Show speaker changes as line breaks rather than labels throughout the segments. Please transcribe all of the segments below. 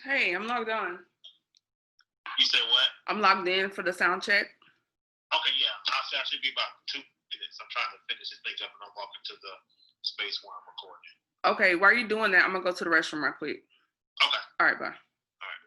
Hey, I'm logged on.
You said what?
I'm logged in for the sound check.
Okay, yeah. I should be about 2 minutes. I'm trying to finish this thing up and I'm walking to the space where I'm recording.
Okay, while you're doing that, I'm gonna go to the restroom right quick.
Okay.
All right, bye.
All right.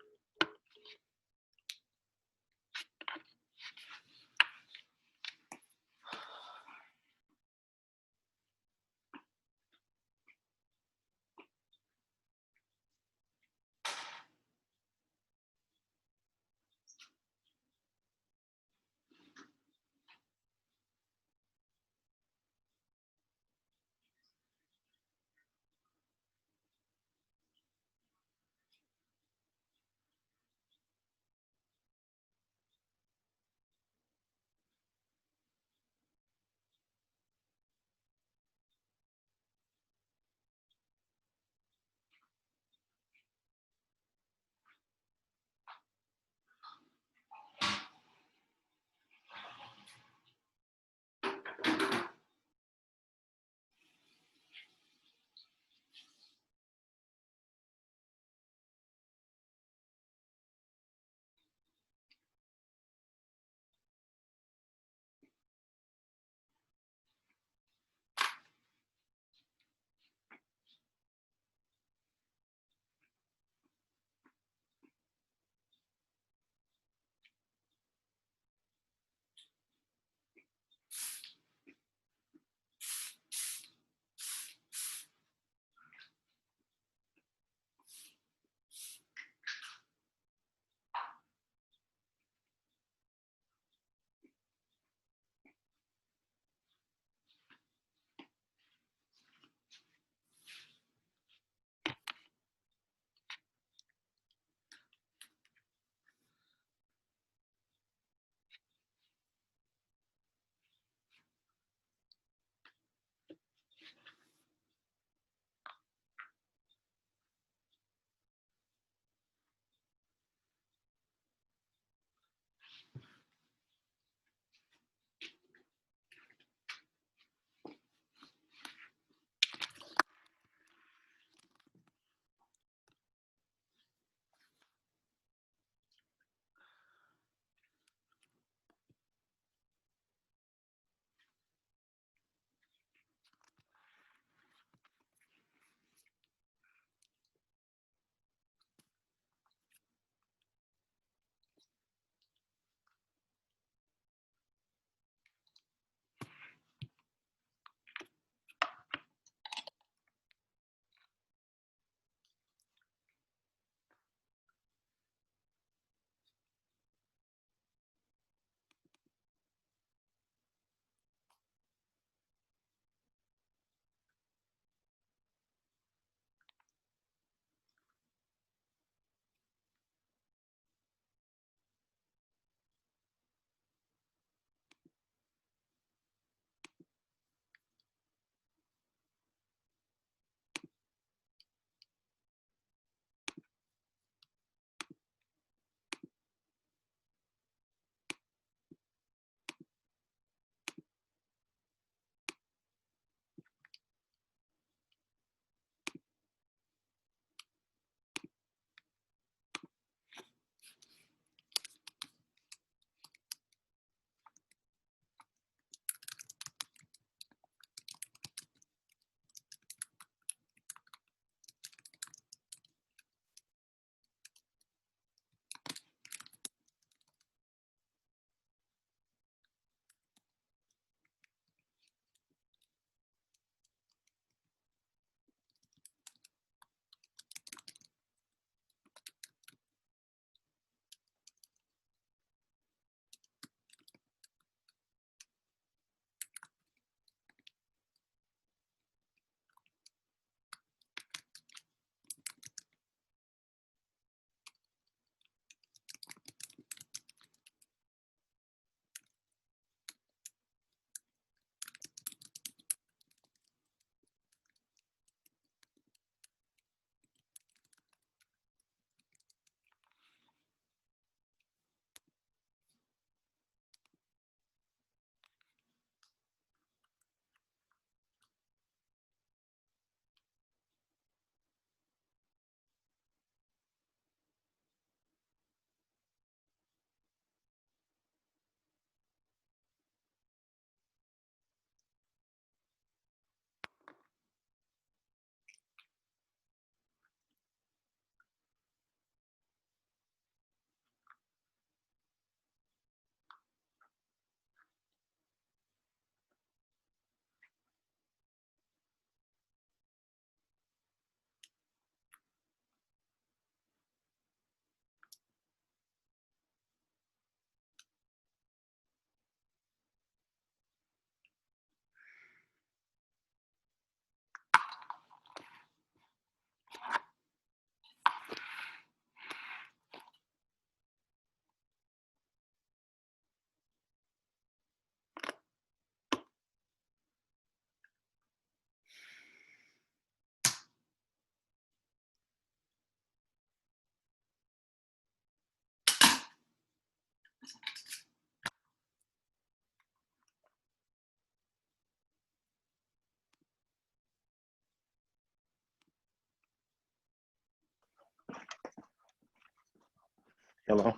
Hello.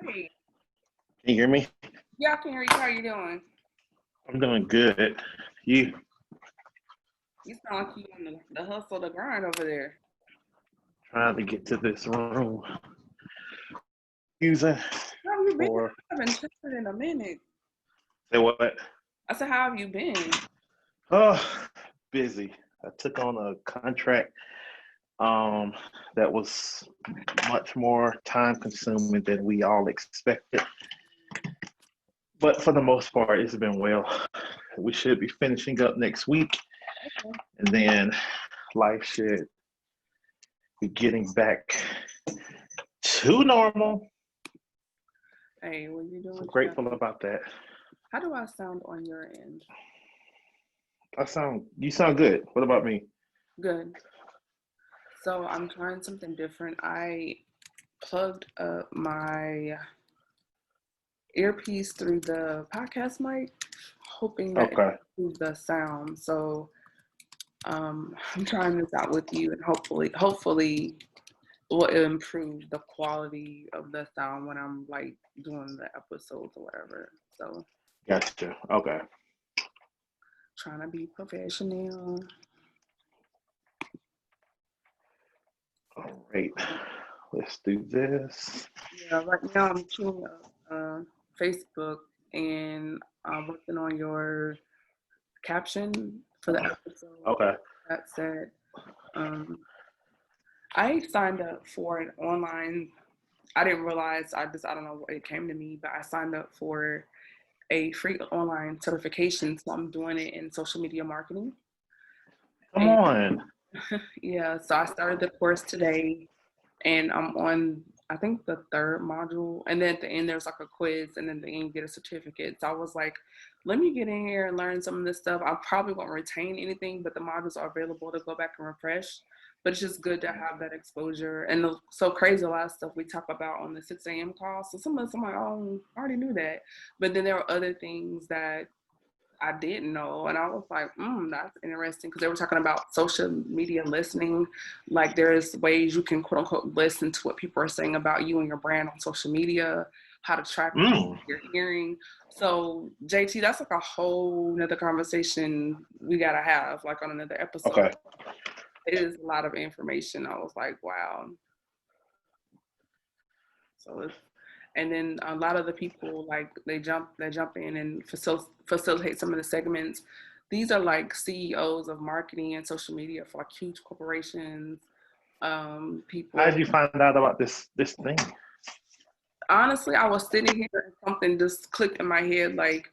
Hey,
Can you hear me?
yeah, I can hear you. How you doing?
I'm doing good. You
You sound like you on the hustle, the grind over there.
trying to get to this room using
How have you been?
for
I haven't chatted in a minute.
say what?
I said, how have you been?
Oh, busy. I took on a contract that was much more time consuming than we all expected. But for the most part, it's been well. We should be finishing up next week,
Okay.
and then life should be getting back to normal.
Hey, what you doing?
So grateful about that.
How do I sound on your end?
You sound good. What about me?
Good. So I'm trying something different. I plugged up my earpiece through the podcast mic, hoping that it
Okay.
improves the sound. So I'm trying this out with you, and hopefully will improve the quality of the sound when I'm like doing the episodes or whatever. So
Gotcha. Okay.
trying to be professional.
All right. Let's do this.
Yeah, right now I'm queuing up Facebook and I'm working on your caption for the episode.
Okay.
That said, I signed up for an online. I didn't realize. I don't know. It came to me, but I signed up for a free online certification. So I'm doing it in social media marketing.
Come
And
on.
yeah, so I started the course today and I'm on, I think, the third module. And then at the end, there's like a quiz, and then at the end, you get a certificate. So I was like, let me get in here and learn some of this stuff. I probably won't retain anything, but the modules are available to go back and refresh. But it's just good to have that exposure. And so crazy, a lot of stuff we talk about on the 6 a.m. call. So some of us, I'm like, oh, I already knew that. But then there were other things that I didn't know, and I was like, that's interesting, because they were talking about social media listening. Like there's ways you can quote unquote listen to what people are saying about you and your brand on social media, how to track what you're hearing. So JT, that's like a whole nother conversation we gotta have, like on another episode.
Okay.
It is a lot of information. I was like, wow. So it's, and then a lot of the people, like they jump in and facilitate some of the segments. These are like CEOs of marketing and social media for like huge corporations.
How
People.
did you find out about this thing?
Honestly, I was sitting here and something just clicked in my head, like,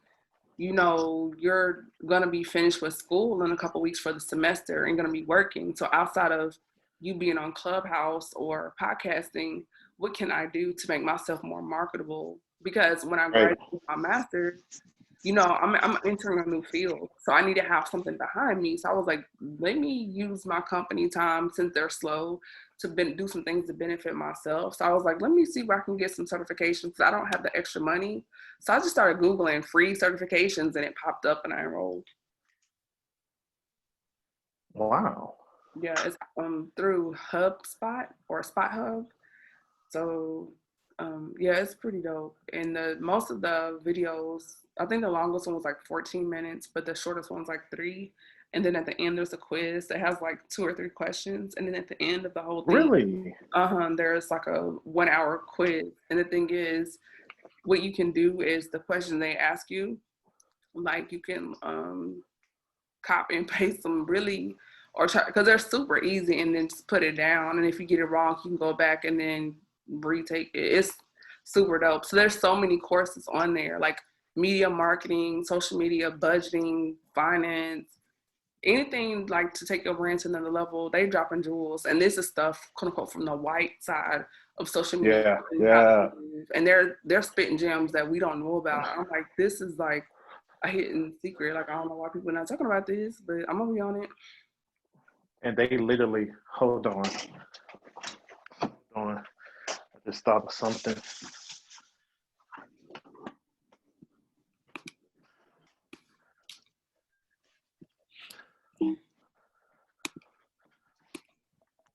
you're gonna be finished with school in a couple weeks for the semester and gonna be working. So outside of you being on Clubhouse or podcasting, what can I do to make myself more marketable? Because when I
Right.
graduate my master's, I'm entering a new field, so I need to have something behind me. So I was like, let me use my company time, since they're slow, to do some things to benefit myself. So I was like, let me see if I can get some certifications, because I don't have the extra money. So I just started Googling free certifications, and it popped up, and I enrolled.
Wow.
Yeah, it's through HubSpot or Spot Hub. So yeah, it's pretty dope. And most of the videos, I think the longest one was like 14 minutes, but the shortest one's like 3. And then at the end, there's a quiz that has like 2 or 3 questions. And then at the end of the whole thing,
Really?
there's like a 1-hour quiz. And the thing is, what you can do is the question they ask you, like you can copy and paste them really, or try, because they're super easy, and then just put it down. And if you get it wrong, you can go back and then retake it. It's super dope. So there's so many courses on there, like media marketing, social media, budgeting, finance, anything like to take your brand to another level. They dropping jewels, and this is stuff quote unquote from the white side of social media.
Yeah. Yeah.
And they're spitting gems that we don't know about. I'm like, this is like a hidden secret. Like, I don't know why people are not talking about this, but I'm gonna be on it.
And they literally, hold on. I just thought of something.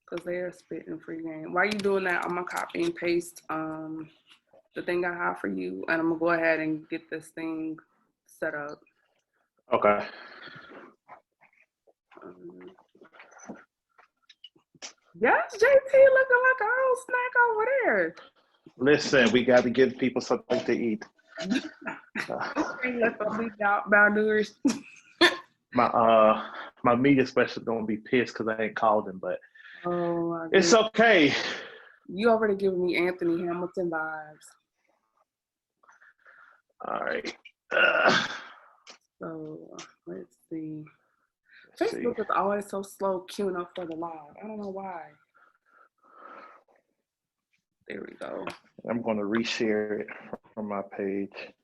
because they're spitting free game. While you doing that, I'm gonna copy and paste the thing I have for you, and I'm gonna go ahead and get this thing set up.
Okay.
Yes, JT looking like a whole snack over there.
Listen, we got to give people something to eat.
Okay, let them be outdoors.
My media specialist gonna be pissed because I ain't called him, but
Oh my
it's
goodness.
okay.
You already giving me Anthony Hamilton vibes.
All right.
So let's see.
Let's
Facebook
see.
is always so slow queuing up for the live. I don't know why. There we go.
I'm gonna reshare it from my page.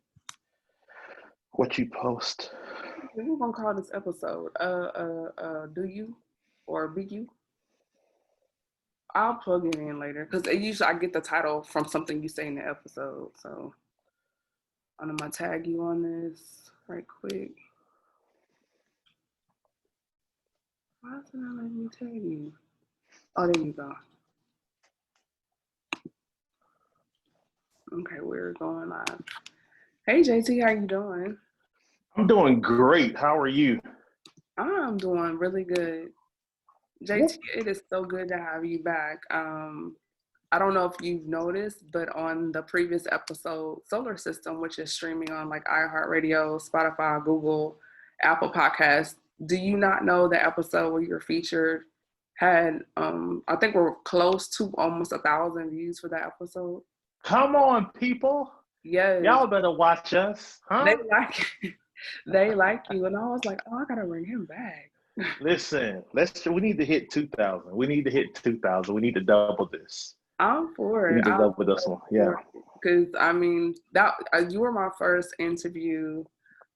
What you post?
We're gonna call this episode do you or be you? I'll plug it in later because usually I get the title from something you say in the episode. So I'm gonna tag you on this right quick. Why is it not letting me tag you? Oh, there you go. Okay, we're going live. Hey JT, how you doing?
I'm doing great. How are you?
I'm doing really good. JT, it is so good to have you back. I don't know if you've noticed, but on the previous episode, Solar System, which is streaming on like iHeartRadio, Spotify, Google, Apple Podcasts, do you not know the episode where you're featured had, I think we're close to almost 1,000 views for that episode?
Come on, people.
Yes.
Y'all better watch us, huh?
They like they like you. And I was like, oh, I gotta bring him back.
Listen, we need to hit 2,000. We need to hit 2,000. We need to double this.
I'm for it.
We need to double this one. Yeah.
Because I mean, that you were my first interview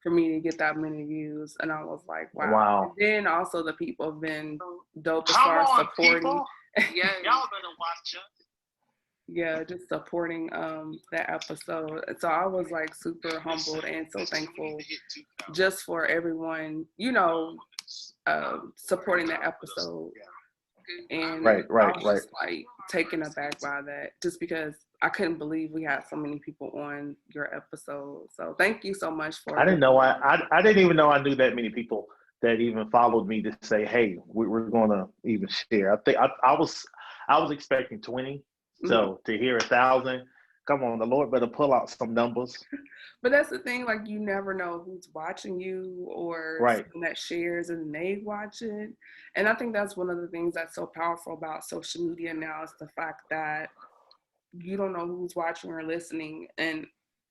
for me to get that many views, and I was like, wow. And then also the people have been dope as far as supporting.
Yeah, y'all better watch us.
Yeah, just supporting that episode. So I was like super humbled and so thankful just for everyone, supporting that episode. And
right.
I was just like taken aback by that, just because I couldn't believe we had so many people on your episode. So thank you so much for.
I didn't know. I didn't even know I knew that many people that even followed me to say, "Hey, we're gonna even share." I think I was expecting 20. So to hear 1,000, come on, the Lord better pull out some numbers.
But that's the thing, like you never know who's watching you or someone that shares and they watch it. And I think that's one of the things that's so powerful about social media now is the fact that you don't know who's watching or listening. And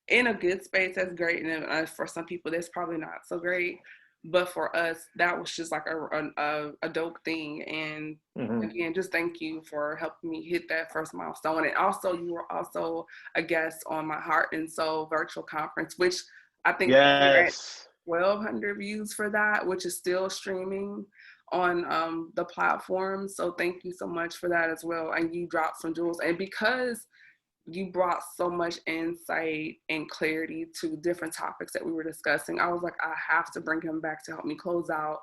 in a good space, that's great. And for some people, that's probably not so great. But for us, that was just like a dope thing. And again, just thank you for helping me hit that first milestone. And also, you were also a guest on my Heart and Soul virtual conference, which I think we're at 1,200 views for that, which is still streaming on the platform. So thank you so much for that as well. And you dropped some jewels. And because you brought so much insight and clarity to different topics that we were discussing, I was like, I have to bring him back to help me close out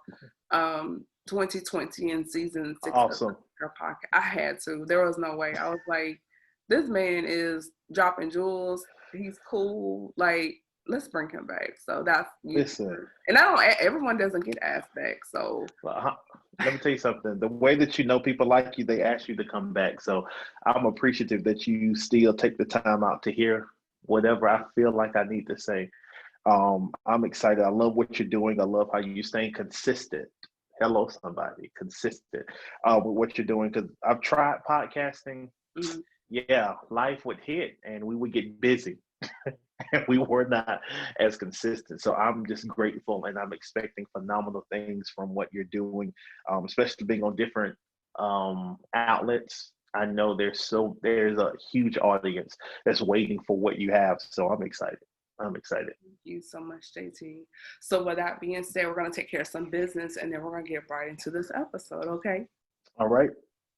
2020 and season 6 of our podcast. I had to. There was no way. I was like, this man is dropping jewels. He's cool. Like, let's bring him back. So that's and everyone doesn't get asked back. So
let me tell you something. The way that you know people like you, they ask you to come back. So I'm appreciative that you still take the time out to hear whatever I feel like I need to say. I'm excited. I love what you're doing. I love how you're staying consistent. Hello, somebody. Consistent with what you're doing. Because I've tried podcasting. Yeah, life would hit and we would get busy. And we were not as consistent. So I'm just grateful and I'm expecting phenomenal things from what you're doing, especially being on different outlets. I know there's a huge audience that's waiting for what you have. So I'm excited. Thank
you so much, JT. So with that being said, we're going to take care of some business and then we're going to get right into this episode, okay?
All right.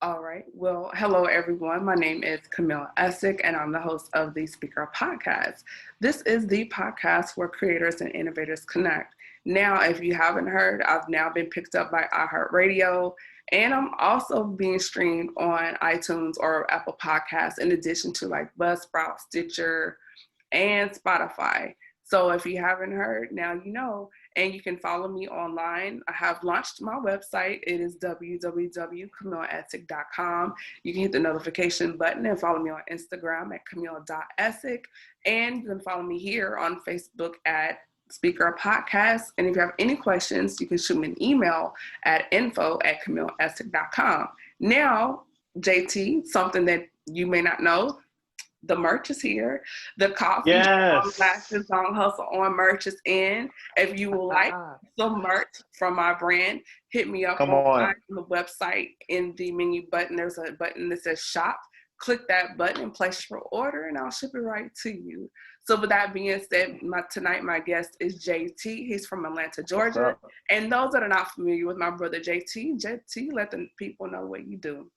All right. Well, hello, everyone. My name is Camille Essick, and I'm the host of the Speaker Podcast. This is the podcast where creators and innovators connect. Now, if you haven't heard, I've now been picked up by iHeartRadio, and I'm also being streamed on iTunes or Apple Podcasts, in addition to like Buzzsprout, Stitcher, and Spotify. So if you haven't heard, now you know. And you can follow me online. I have launched my website. It is www.camilleessick.com. You can hit the notification button and follow me on Instagram at camille.essick. And you can follow me here on Facebook at Speaker Podcast. And if you have any questions, you can shoot me an email at info@camilleessick.com. Now, JT, something that you may not know, the merch is here. The coffee lashes on hustle on merch is in. If you would like some merch from my brand, hit me up on the website. In the menu button, there's a button that says shop. Click that button and place your order, and I'll ship it right to you. So with that being said, tonight my guest is Jaitee. He's from Atlanta, Georgia. And those that are not familiar with my brother JT, let the people know what you do.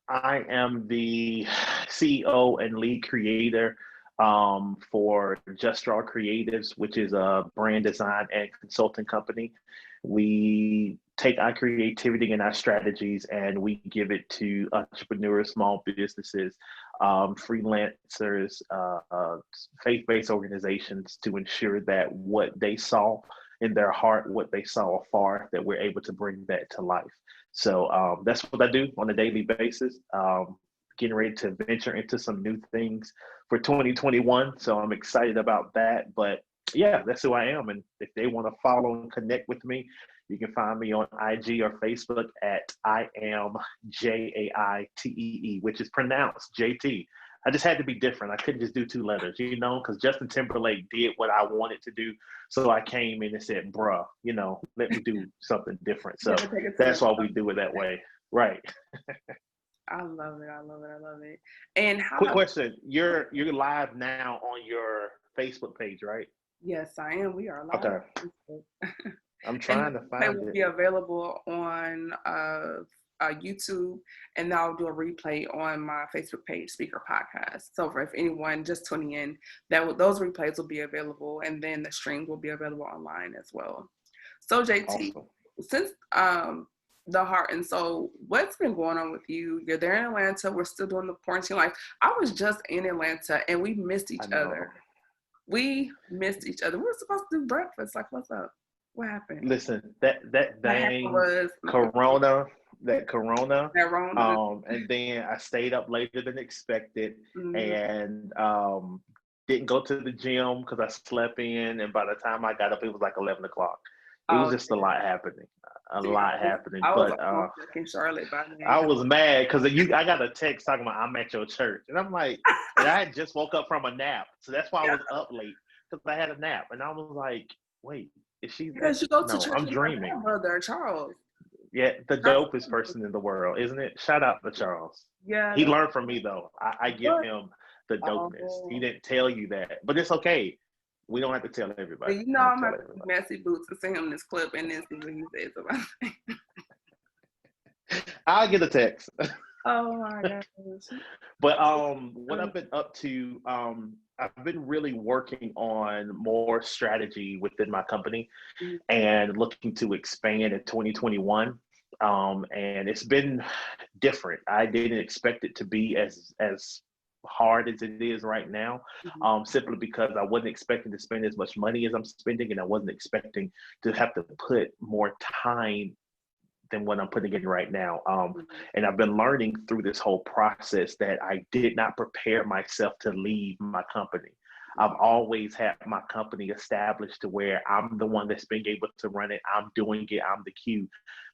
I am the CEO and lead creator for JustRaw Creatives, which is a brand design and consulting company. We take our creativity and our strategies and we give it to entrepreneurs, small businesses, freelancers, faith-based organizations to ensure that what they saw in their heart, what they saw afar, that we're able to bring that to life. So that's what I do on a daily basis. Getting ready to venture into some new things for 2021. So I'm excited about that. But yeah, that's who I am. And if they want to follow and connect with me, you can find me on IG or Facebook at I am Jaitee, which is pronounced JT. I just had to be different. I couldn't just do two letters, because Justin Timberlake did what I wanted to do. So I came in and said, bruh, let me do something different. So that's why we do it that way. Right.
I love it. I love it. I love it. And
quick question. You're live now on your Facebook page, right?
Yes, I am. We are live.
Okay. I'm trying to find it.
It will be available on YouTube, and I'll do a replay on my Facebook page, Speaker Podcast. So if anyone just tuning in, those replays will be available, and then the stream will be available online as well. So JT, since the heart and soul, what's been going on with you? You're there in Atlanta. We're still doing the quarantine life. I was just in Atlanta, and we missed each other. We missed each other. We were supposed to do breakfast. Like, what's up? What happened?
Listen, that thing was Corona. That Corona. And then I stayed up later than expected, and didn't go to the gym because I slept in. And by the time I got up, it was like 11 o'clock. It was just a lot happening.
I was in Charlotte by then.
I was mad because I got a text talking about I'm at your church, and I'm like, and I had just woke up from a nap, so that's why I was up late because I had a nap, and I was like, wait, is she?
Because you go to church.
I'm dreaming.
My brother Charles.
Yeah, the dopest person in the world, isn't it? Shout out to Charles.
Yeah,
he learned from me though. I give him the dopeness. He didn't tell you that, but it's okay. We don't have to tell everybody.
I'm going to messy boots to send him this clip and then see what he says about it.
I'll get a text.
Oh my gosh.
But what I've been up to, I've been really working on more strategy within my company and looking to expand in 2021. And it's been different. I didn't expect it to be as hard as it is right now, simply because I wasn't expecting to spend as much money as I'm spending, and I wasn't expecting to have to put more time than what I'm putting in right now. And I've been learning through this whole process that I did not prepare myself to leave my company. I've always had my company established to where I'm the one that's being able to run it. I'm doing it. I'm the Q.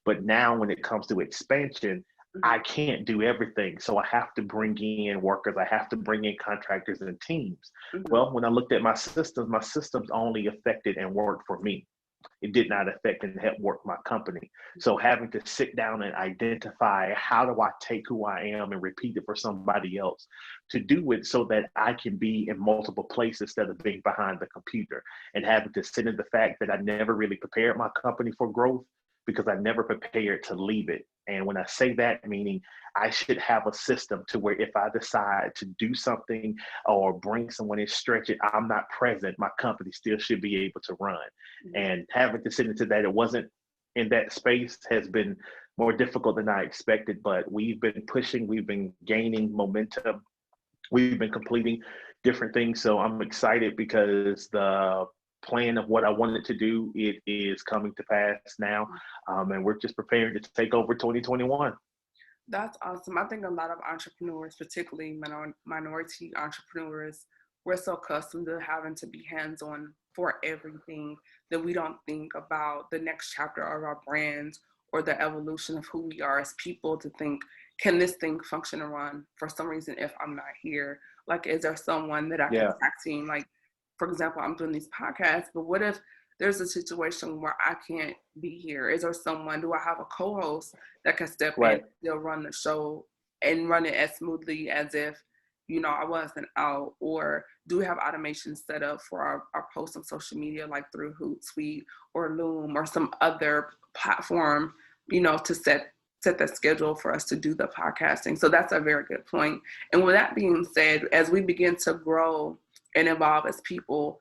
But now when it comes to expansion, I can't do everything. So I have to bring in workers. I have to bring in contractors and teams. Well, when I looked at my systems only affected and worked for me. It did not affect and help work my company. So having to sit down and identify, how do I take who I am and repeat it for somebody else, to do it so that I can be in multiple places instead of being behind the computer, and having to sit in the fact that I never really prepared my company for growth. because I never prepared to leave it. And when I say that, meaning I should have a system to where if I decide to do something or bring someone in, stretch it, I'm not present, my company still should be able to run. And having to sit into that, it wasn't in that space, has been more difficult than I expected, but we've been pushing, we've been gaining momentum, we've been completing different things. So I'm excited because the plan of what I wanted to do, it is coming to pass now. And we're just preparing to take over 2021.
That's awesome. I think a lot of entrepreneurs, particularly minority entrepreneurs, we're so accustomed to having to be hands-on for everything that we don't think about the next chapter of our brand or the evolution of who we are as people, to think, can this thing function and run for some reason if I'm not here? Like, is there someone that I can
Yeah.
tag team? Like, for example, I'm doing these podcasts, but what if there's a situation where I can't be here? Is there someone, do I have a co-host that can step in and
Right.
still run the show and run it as smoothly as if, I wasn't out? Or do we have automation set up for our posts on social media, like through Hootsuite or Loom or some other platform, to set that schedule for us to do the podcasting? So that's a very good point. And with that being said, as we begin to grow and evolve as people,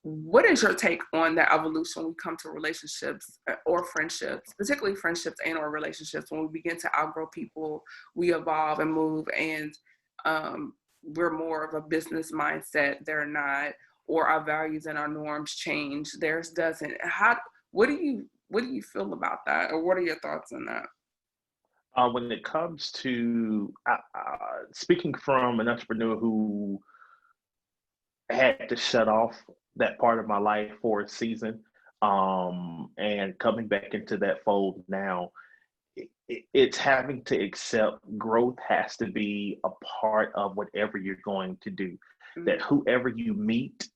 what is your take on that evolution when we come to relationships or friendships, particularly friendships and or relationships? When we begin to outgrow people, we evolve and move, and we're more of a business mindset, they're not, or our values and our norms change, theirs doesn't. What do you feel about that, or what are your thoughts on that?
When it comes to speaking from an entrepreneur who had to shut off that part of my life for a season, and coming back into that fold now, it's having to accept growth has to be a part of whatever you're going to do. That whoever you meet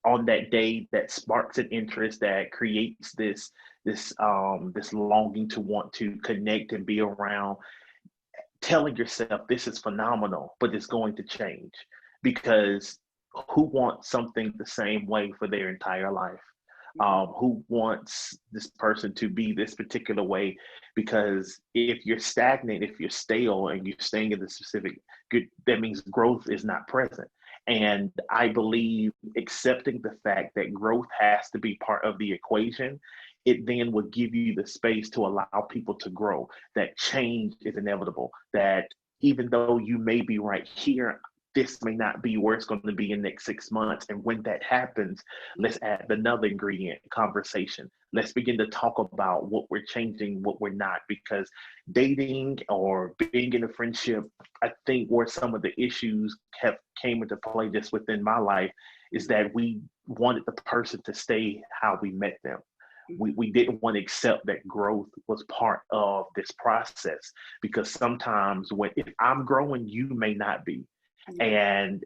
on that day, that sparks an interest, that creates this longing to want to connect and be around, telling yourself this is phenomenal, but it's going to change, because who wants something the same way for their entire life? Who wants this person to be this particular way? Because if you're stagnant, if you're stale and you're staying in the specific good, that means growth is not present. And I believe accepting the fact that growth has to be part of the equation, it then will give you the space to allow people to grow. That change is inevitable, that even though you may be right here, this may not be where it's going to be in the next 6 months. And when that happens, let's add another ingredient: conversation. Let's begin to talk about what we're changing, what we're not, because dating or being in a friendship, I think where some of the issues have came into play just within my life is that we wanted the person to stay how we met them. We didn't want to accept that growth was part of this process, because sometimes if I'm growing, you may not be. And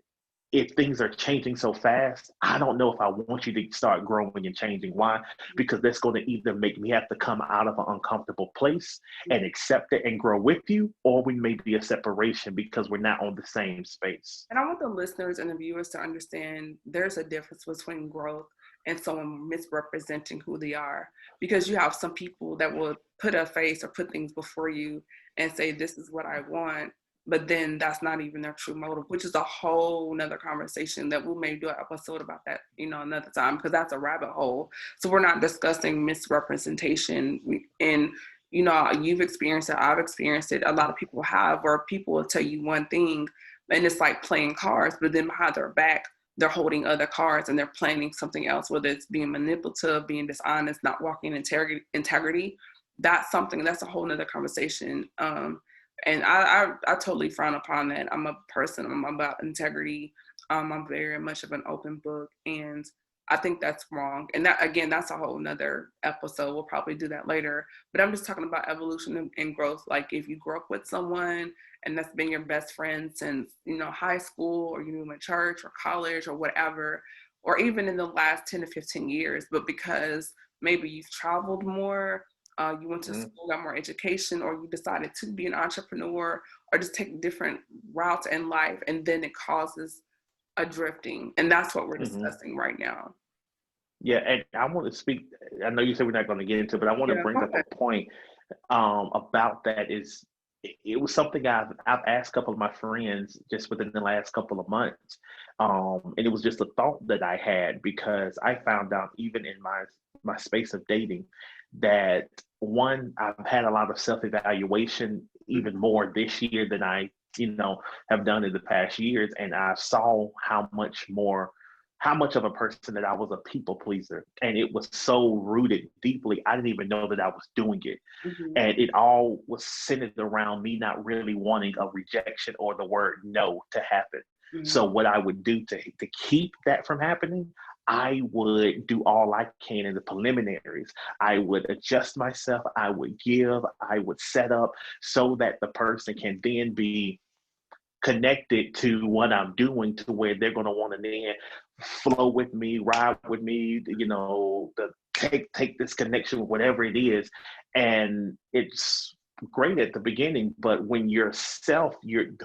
if things are changing so fast, I don't know if I want you to start growing and changing. Why? Because that's going to either make me have to come out of an uncomfortable place and accept it and grow with you, or we may be a separation because we're not on the same space.
And I want the listeners and the viewers to understand there's a difference between growth and someone misrepresenting who they are. Because you have some people that will put a face or put things before you and say, this is what I want, but then that's not even their true motive, which is a whole nother conversation that we may do an episode about that, another time, because that's a rabbit hole. So we're not discussing misrepresentation. And you've experienced it, I've experienced it, a lot of people have, where people will tell you one thing and it's like playing cards, but then behind their back they're holding other cards and they're planning something else, whether it's being manipulative, being dishonest, not walking integrity. That's a whole nother conversation. And I totally frown upon that. I'm a person, I'm about integrity. I'm very much of an open book, and I think that's wrong. And that, again, that's a whole nother episode. We'll probably do that later. But I'm just talking about evolution and growth. Like, if you grew up with someone and that's been your best friend since, high school, or you knew them in church or college or whatever, or even in the last 10 to 15 years, but because maybe you've traveled more, you went to school, got more education, or you decided to be an entrepreneur, or just take different routes in life, and then it causes a drifting. And that's what we're discussing right now.
Yeah, and I want to speak. I know you said we're not going to get into, it, but I want to
Yeah,
bring
go
up
ahead.
a point about that. Is it was something I've asked a couple of my friends just within the last couple of months, and it was just a thought that I had because I found out even in my space of dating that one, I've had a lot of self evaluation even more this year than I have done in the past years, and I saw how much of a person that I was a people pleaser. And it was so rooted deeply, I didn't even know that I was doing it.
Mm-hmm.
And it all was centered around me not really wanting a rejection or the word no to happen. So,
Mm-hmm.
what I would do to keep that from happening, I would do all I can in the preliminaries. I would adjust myself, I would give, I would set up so that the person can then be connected to what I'm doing to where they're going to want to then flow with me, ride with me, take this connection with whatever it is. And it's great at the beginning, but when yourself,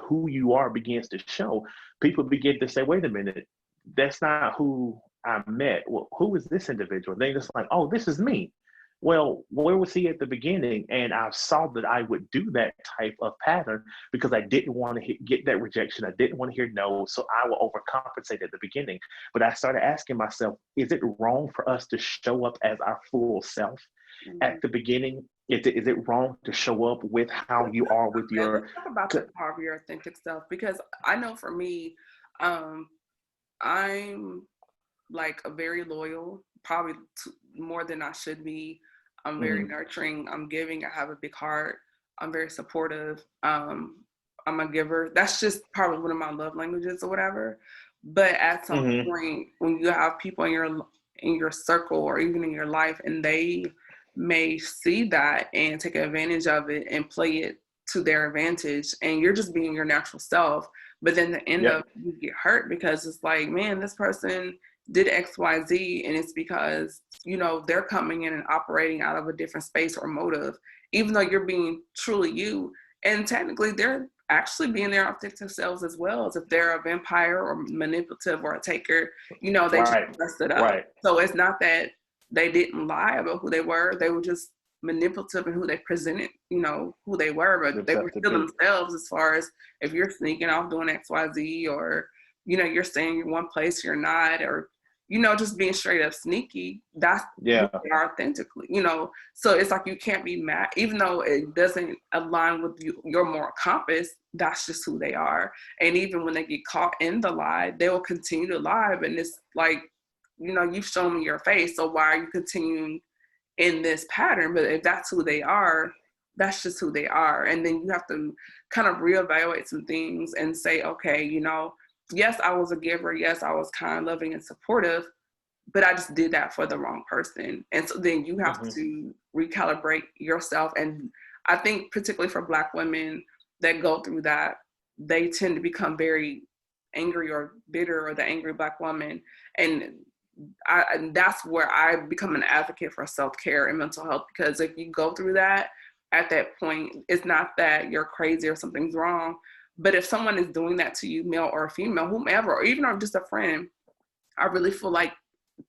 who you are begins to show, people begin to say, wait a minute, that's not who I met. Well, who is this individual? They just like, oh, this is me. Well, where was he at the beginning? And I saw that I would do that type of pattern because I didn't want to get that rejection. I didn't want to hear no. So I will overcompensate at the beginning. But I started asking myself, is it wrong for us to show up as our full self
Mm-hmm.
at the beginning? Is it wrong to show up with how you are with
Yeah,
your.
let's talk about the power of your authentic self because I know for me, um, I'm like a very loyal, probably more than I should be. I'm very
Mhm,
nurturing. I'm giving. I have a big heart. I'm very supportive. I'm a giver. That's just probably one of my love languages or whatever. But at some
mhm,
point, when you have people in your circle or even in your life, and they may see that and take advantage of it and play it to their advantage, and you're just being your natural self. But then the end
yep,
of you get hurt because it's like, man, this person did XYZ, and it's because, they're coming in and operating out of a different space or motive, even though you're being truly you. And technically, they're actually being their authentic selves as well. As if they're a vampire or manipulative or a taker, they just
right,
messed it up.
right,
So it's not that they didn't lie about who they were just manipulative in who they presented, who they were, but they were
themselves to
still
be.
themselves as far as if you're sneaking off doing XYZ or you're saying you're one place you're not, or just being straight up sneaky, that's who
Yeah,
they are authentically, So it's like you can't be mad, even though it doesn't align with your moral compass, that's just who they are. And even when they get caught in the lie, they will continue to lie. And it's like, you've shown me your face, so why are you continuing in this pattern? But if that's who they are, that's just who they are. And then you have to kind of reevaluate some things and say, okay, yes, I was a giver. Yes, I was kind, loving, and supportive, but I just did that for the wrong person. And so then you have
hmm
to recalibrate yourself. And I think particularly for Black women that go through that, they tend to become very angry or bitter, or the angry Black woman. And and that's where I become an advocate for self-care and mental health, because if you go through that, at that point, it's not that you're crazy or something's wrong, but if someone is doing that to you, male or female, whomever, or even just a friend, I really feel like,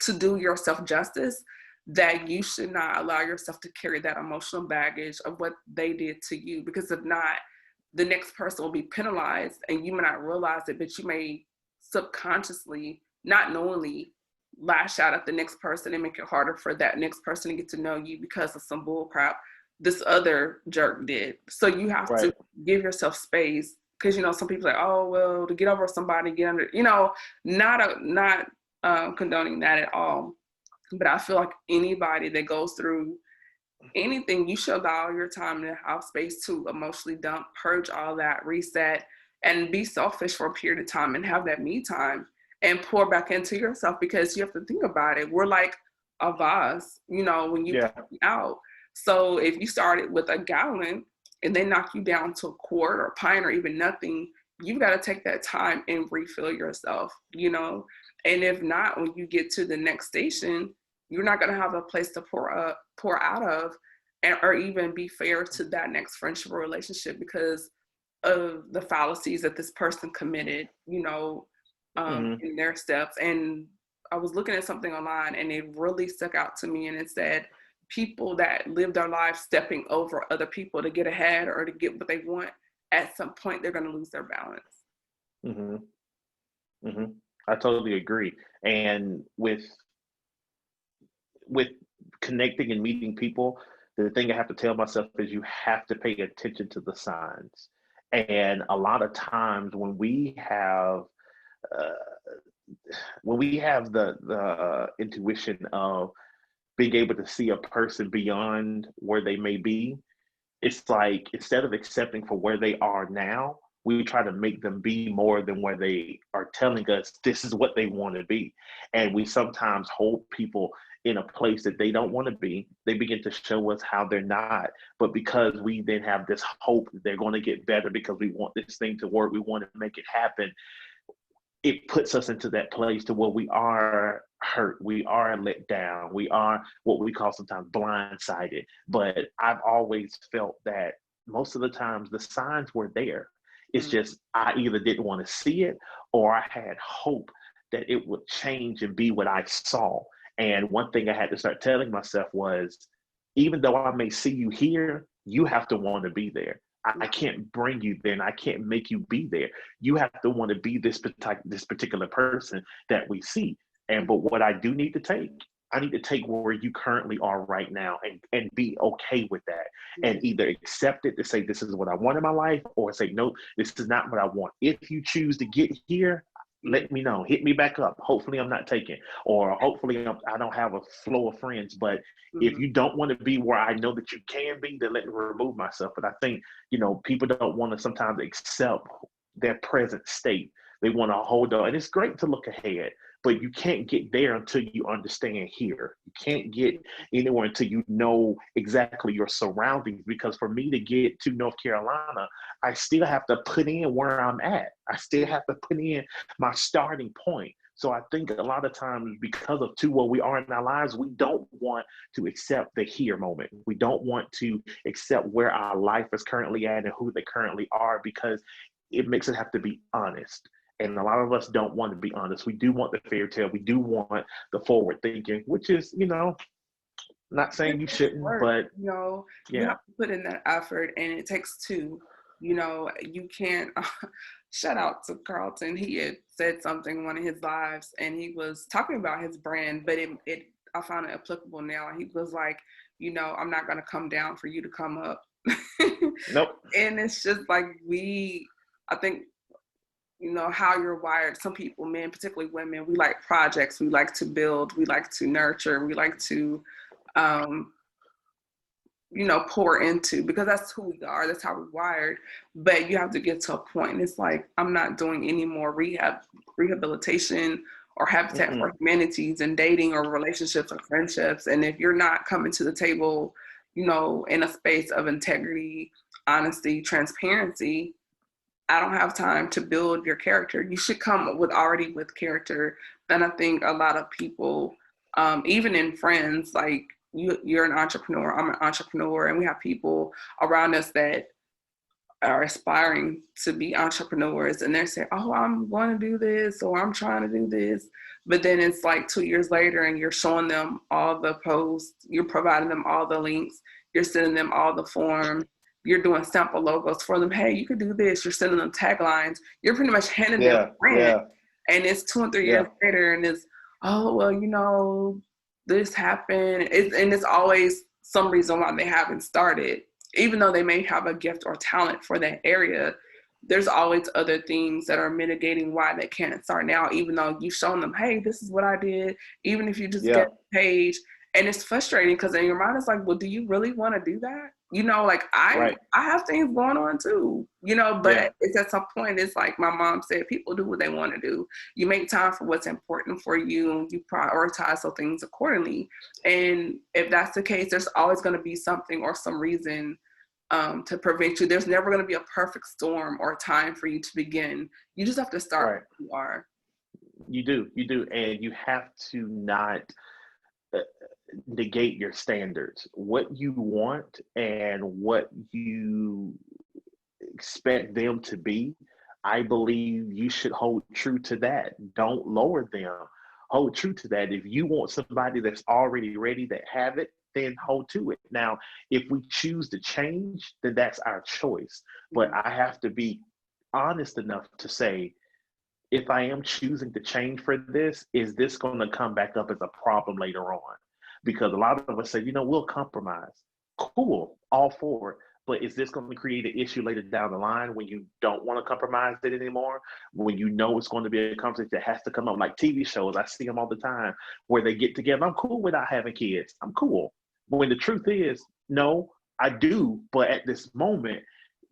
to do yourself justice, that you should not allow yourself to carry that emotional baggage of what they did to you, because if not, the next person will be penalized and you may not realize it, but you may subconsciously, not knowingly, lash out at the next person and make it harder for that next person to get to know you because of some bull crap this other jerk did. So you have to
right.
give yourself space, because some people are like, oh well, to get over somebody, get under, not condoning that at all. But I feel like anybody that goes through anything, you should allow your time to have space to emotionally dump, purge all that, reset, and be selfish for a period of time and have that me time and pour back into yourself, because you have to think about it. We're like a vase, when you
Yeah,
pour out. So if you started with a gallon and they knock you down to a quart or a pint or even nothing, you've got to take that time and refill yourself. And if not, when you get to the next station, you're not going to have a place to pour out of, or even be fair to that next friendship or relationship, because of the fallacies that this person committed,
hmm
in their steps. And was looking at something online and it really stuck out to me, and it said people that live their lives stepping over other people to get ahead or to get what they want, at some point they're going to lose their balance.
Hmm. Hmm. I totally agree. And with connecting and meeting people, the thing I have to tell myself is you have to pay attention to the signs. And a lot of times uh, when we have the intuition of being able to see a person beyond where they may be, it's like instead of accepting for where they are now, we try to make them be more than where they are telling us this is what they want to be. And we sometimes hold people in a place that they don't want to be. They begin to show us how they're not. But because we then have this hope that they're going to get better because we want this thing to work, we want to make it happen, it puts us into that place to where we are hurt, we are let down, we are what we call sometimes blindsided. But I've always felt that most of the times the signs were there. It's
Mm-hmm.
just I either didn't want to see it or I had hope that it would change and be what I saw. And one thing I had to start telling myself was, even though I may see you here, you have to want to be there. I can't bring you there and I can't make you be there. You have to want to be this particular person that we see. And but what I do need to take, I need to take where you currently are right now and be okay with that. And either accept it to say this is what I want in my life, or say nope, this is not what I want. If you choose to get here, let me know. Hit me back up. Hopefully I'm not taken, or hopefully I don't have a flow of friends. But if
Mm-hmm.
you don't want to be where I know that you can be, then let me remove myself. But I think, people don't want to sometimes accept their present state. They want to hold on. And it's great to look ahead, but you can't get there until you understand here. You can't get anywhere until you know exactly your surroundings. Because for me to get to North Carolina, I still have to put in where I'm at. I still have to put in my starting point. So I think a lot of times, because of where we are in our lives, we don't want to accept the here moment. We don't want to accept where our life is currently at and who they currently are, because it makes it have to be honest. And a lot of us don't want to be honest. We do want the fairy tale. We do want the forward thinking, which is, not saying you shouldn't,
Work,
but
you
yeah.
have to put in that effort, and it takes two. You can't. Shout out to Carlton. He had said something in one of his lives, and he was talking about his brand, but it I found it applicable now. He was like, I'm not gonna come down for you to come up,
Nope.
and it's just like I think how you're wired. Some people, men, particularly women, we like projects. We like to build. We like to nurture. We like to um, pour into, because that's who we are. That's how we're wired. But you have to get to a point. And it's like, I'm not doing any more rehabilitation or Habitat
Mm-mm.
for Humanities and dating or relationships or friendships. And if you're not coming to the table, in a space of integrity, honesty, transparency, I don't have time to build your character. You should come already with character. And I think a lot of people, even in friends, like you're an entrepreneur, I'm an entrepreneur, and we have people around us that are aspiring to be entrepreneurs, and they say, "Oh, I'm going to do this," or "I'm trying to do this," but then it's like 2 years later, and you're showing them all the posts, you're providing them all the links, you're sending them all the forms, you're doing sample logos for them. Hey, you could do this. You're sending them taglines. You're pretty much handing them a
Yeah.
brand,
Yeah.
and it's 2 and 3 years
Yeah.
later, and it's, oh well, this happened, and it's always some reason why they haven't started, even though they may have a gift or talent for that area. There's always other things that are mitigating why they can't start now, even though you've shown them, hey, this is what I did, even if you just
Yeah.
get a page. And it's frustrating because in your mind it's like, well, do you really want to do that? Like I
Right.
have things going on too,
Yeah.
but it's at some point, it's like my mom said, people do what they want to do. You make time for what's important for you, and you prioritize those things accordingly. And if that's the case, there's always going to be something or some reason to prevent you. There's never going to be a perfect storm or time for you to begin. You just have to start
Right.
where you are.
You do. And you have to not uh, negate your standards. What you want and what you expect them to be, I believe you should hold true to that. Don't lower them. hold true to that. If you want somebody that's already ready, that have it, then hold to it. Now, if we choose to change, then that's our choice. But I have to be honest enough to say, if I am choosing to change for this, is this going to come back up as a problem later on? Because a lot of us say, we'll compromise. Cool, all for it. But is this going to create an issue later down the line when you don't want to compromise it anymore? When you know it's going to be a conversation that has to come up, like TV shows, I see them all the time where they get together. I'm cool without having kids. I'm cool. When the truth is, no, I do. But at this moment,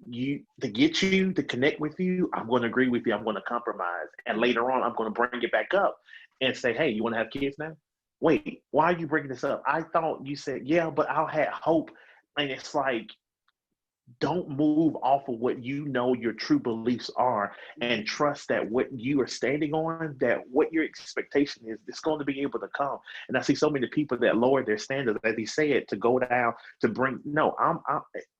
to connect with you, I'm going to agree with you. I'm going to compromise. And later on, I'm going to bring it back up and say, hey, you want to have kids now? Wait, why are you bringing this up? I thought you said, yeah, but I had hope. And it's like, don't move off of what your true beliefs are, and trust that what you are standing on, that what your expectation is, it's going to be able to come. And I see so many people that lower their standards, as he said, to go down, to bring, no, I'm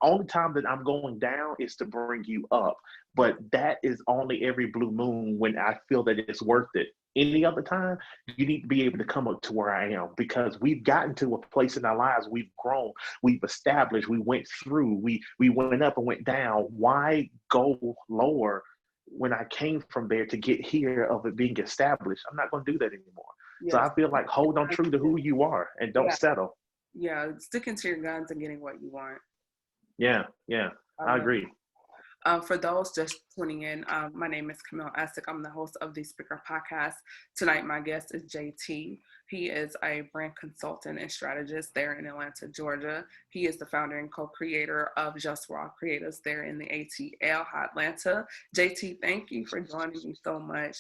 only time that I'm going down is to bring you up. But that is only every blue moon when I feel that it's worth it. Any other time, you need to be able to come up to where I am, because we've gotten to a place in our lives, we've grown, we've established, we went through, we went up and went down. Why go lower when I came from there to get here of it being established? I'm not going to do that anymore. Yes. So I feel like hold on true to who you are and don't settle.
Yeah, sticking to your guns and getting what you want.
Yeah, I agree.
For those just tuning in, my name is Camille Essick. I'm the host of the Speaker Podcast. Tonight, my guest is Jaitee. He is a brand consultant and strategist there in Atlanta, Georgia. He is the founder and co-creator of JustRaw Creatives there in the ATL, Atlanta. Jaitee, thank you for joining me so much.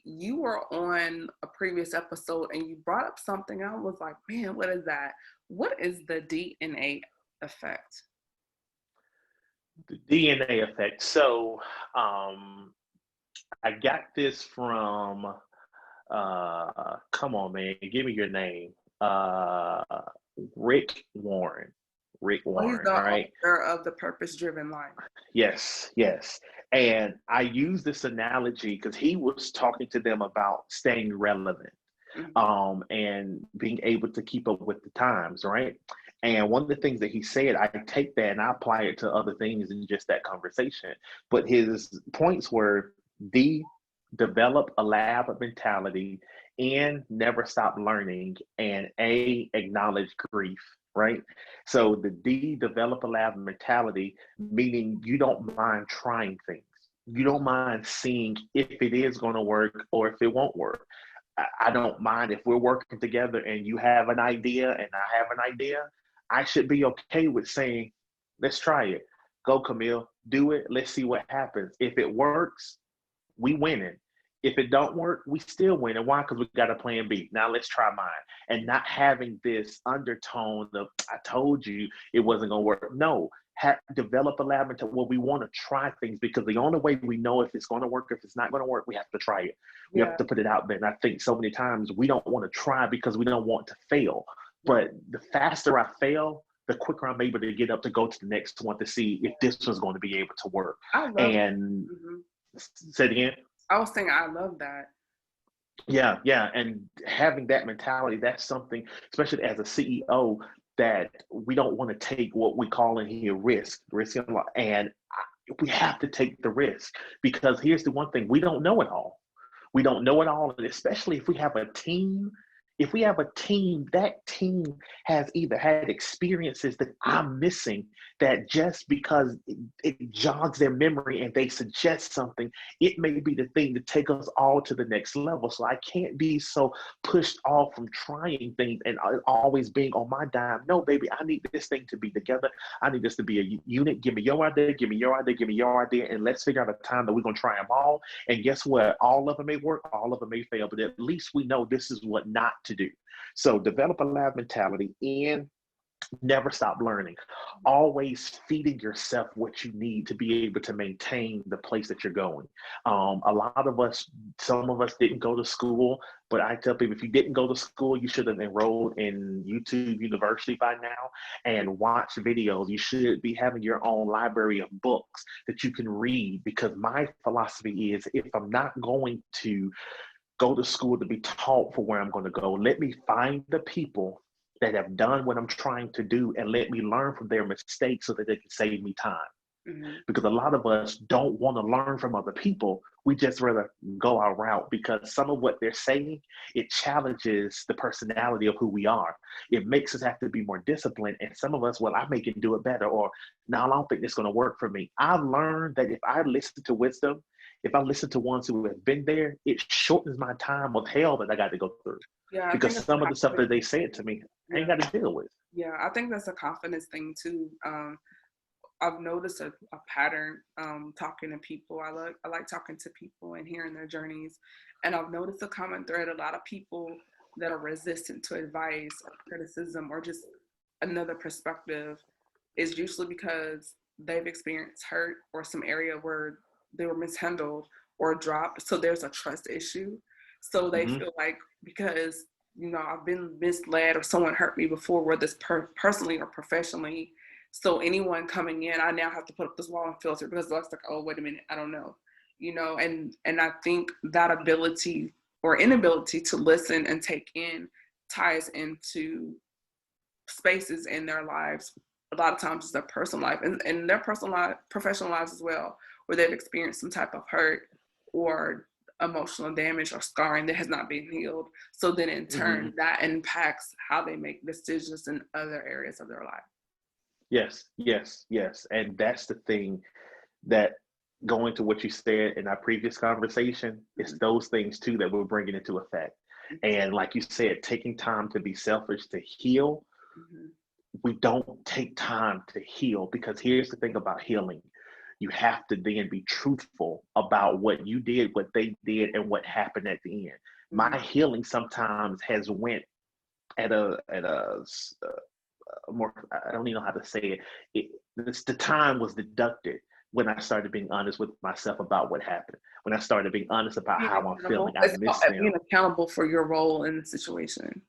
You were on a previous episode and you brought up something. I was like, man, what is that? What is the DNA effect?
The DNA effect. So I got this from come on, man, give me your name. Rick Warren. He's the
right? Author of The Purpose Driven Life.
Yes. And I use this analogy because he was talking to them about staying relevant, and being able to keep up with the times, right? And one of the things that he said, I take that and I apply it to other things in just that conversation. But his points were develop a lab mentality, and never stop learning, and acknowledge grief, right? So the develop a lab mentality, meaning you don't mind trying things. You don't mind seeing if it is going to work or if it won't work. I don't mind if we're working together and you have an idea and I have an idea. I should be okay with saying, let's try it. Go, Camille, do it. Let's see what happens. If it works, we winning. If it don't work, we still win. And why? Because we got a plan B. Now let's try mine. And not having this undertone of, I told you it wasn't going to work. No, develop a lab into where we want to try things, because the only way we know if it's going to work, if it's not going to work, we have to try it. We have to put it out there. And I think so many times we don't want to try because we don't want to fail. But the faster I fail, the quicker I'm able to get up to go to the next one to see if this was going to be able to work. And say it again.
I was saying, I love that.
Yeah. And having that mentality, that's something, especially as a CEO, that we don't want to take what we call in here risk. And we have to take the risk, because here's the one thing, we don't know it all. We don't know it all, and especially if we have a team. If we have a team, that team has either had experiences that I'm missing, that just because it jogs their memory and they suggest something, it may be the thing to take us all to the next level. So I can't be so pushed off from trying things and always being on my dime. No, baby, I need this thing to be together. I need this to be a unit. Give me your idea, give me your idea, give me your idea, and let's figure out a time that we're going to try them all. And guess what? All of them may work, all of them may fail, but at least we know this is what not to do. So develop a lab mentality and never stop learning. Always feeding yourself what you need to be able to maintain the place that you're going. A lot of us, some of us didn't go to school, but I tell people, if you didn't go to school, you should have enrolled in YouTube University by now and watch videos. You should be having your own library of books that you can read, because my philosophy is, if I'm not going to go to school to be taught for where I'm going to go. Let me find the people that have done what I'm trying to do and let me learn from their mistakes so that they can save me time.
Mm-hmm.
Because a lot of us don't want to learn from other people. We just rather go our route because some of what they're saying, it challenges the personality of who we are. It makes us have to be more disciplined. And some of us, well, I make it do it better, or no, I don't think it's going to work for me. I've learned that if I listen to wisdom, if I listen to ones who have been there, it shortens my time of hell that I got to go through.
Yeah, I
Because
think it's
some of the stuff that they said to me, I ain't got to deal with.
Yeah, I think that's a confidence thing too. I've noticed a pattern talking to people. I like talking to people and hearing their journeys, and I've noticed a common thread. A lot of people that are resistant to advice or criticism or just another perspective is usually because they've experienced hurt or some area where they were mishandled or dropped. So there's a trust issue. So they
Mm-hmm.
feel like because I've been misled or someone hurt me before, whether it's personally or professionally. So anyone coming in, I now have to put up this wall and filter because it's like, oh, wait a minute, I don't know, and I think that ability or inability to listen and take in ties into spaces in their lives. A lot of times it's their personal life and their personal life, professional lives as well, where they've experienced some type of hurt or emotional damage or scarring that has not been healed. So then in turn, that impacts how they make decisions in other areas of their life.
Yes, yes, yes. And that's the thing that going to what you said in our previous conversation, it's those things too that we're bringing into effect. And like you said, taking time to be selfish to heal, we don't take time to heal because here's the thing about healing. You have to then be truthful about what you did, what they did, and what happened at the end. My healing sometimes has went at a more, I don't even know how to say the time was deducted when I started being honest with myself about what happened. When I started being honest about
Being
how I'm feeling, I
it's
miss
about
them.
being accountable for your role in the situation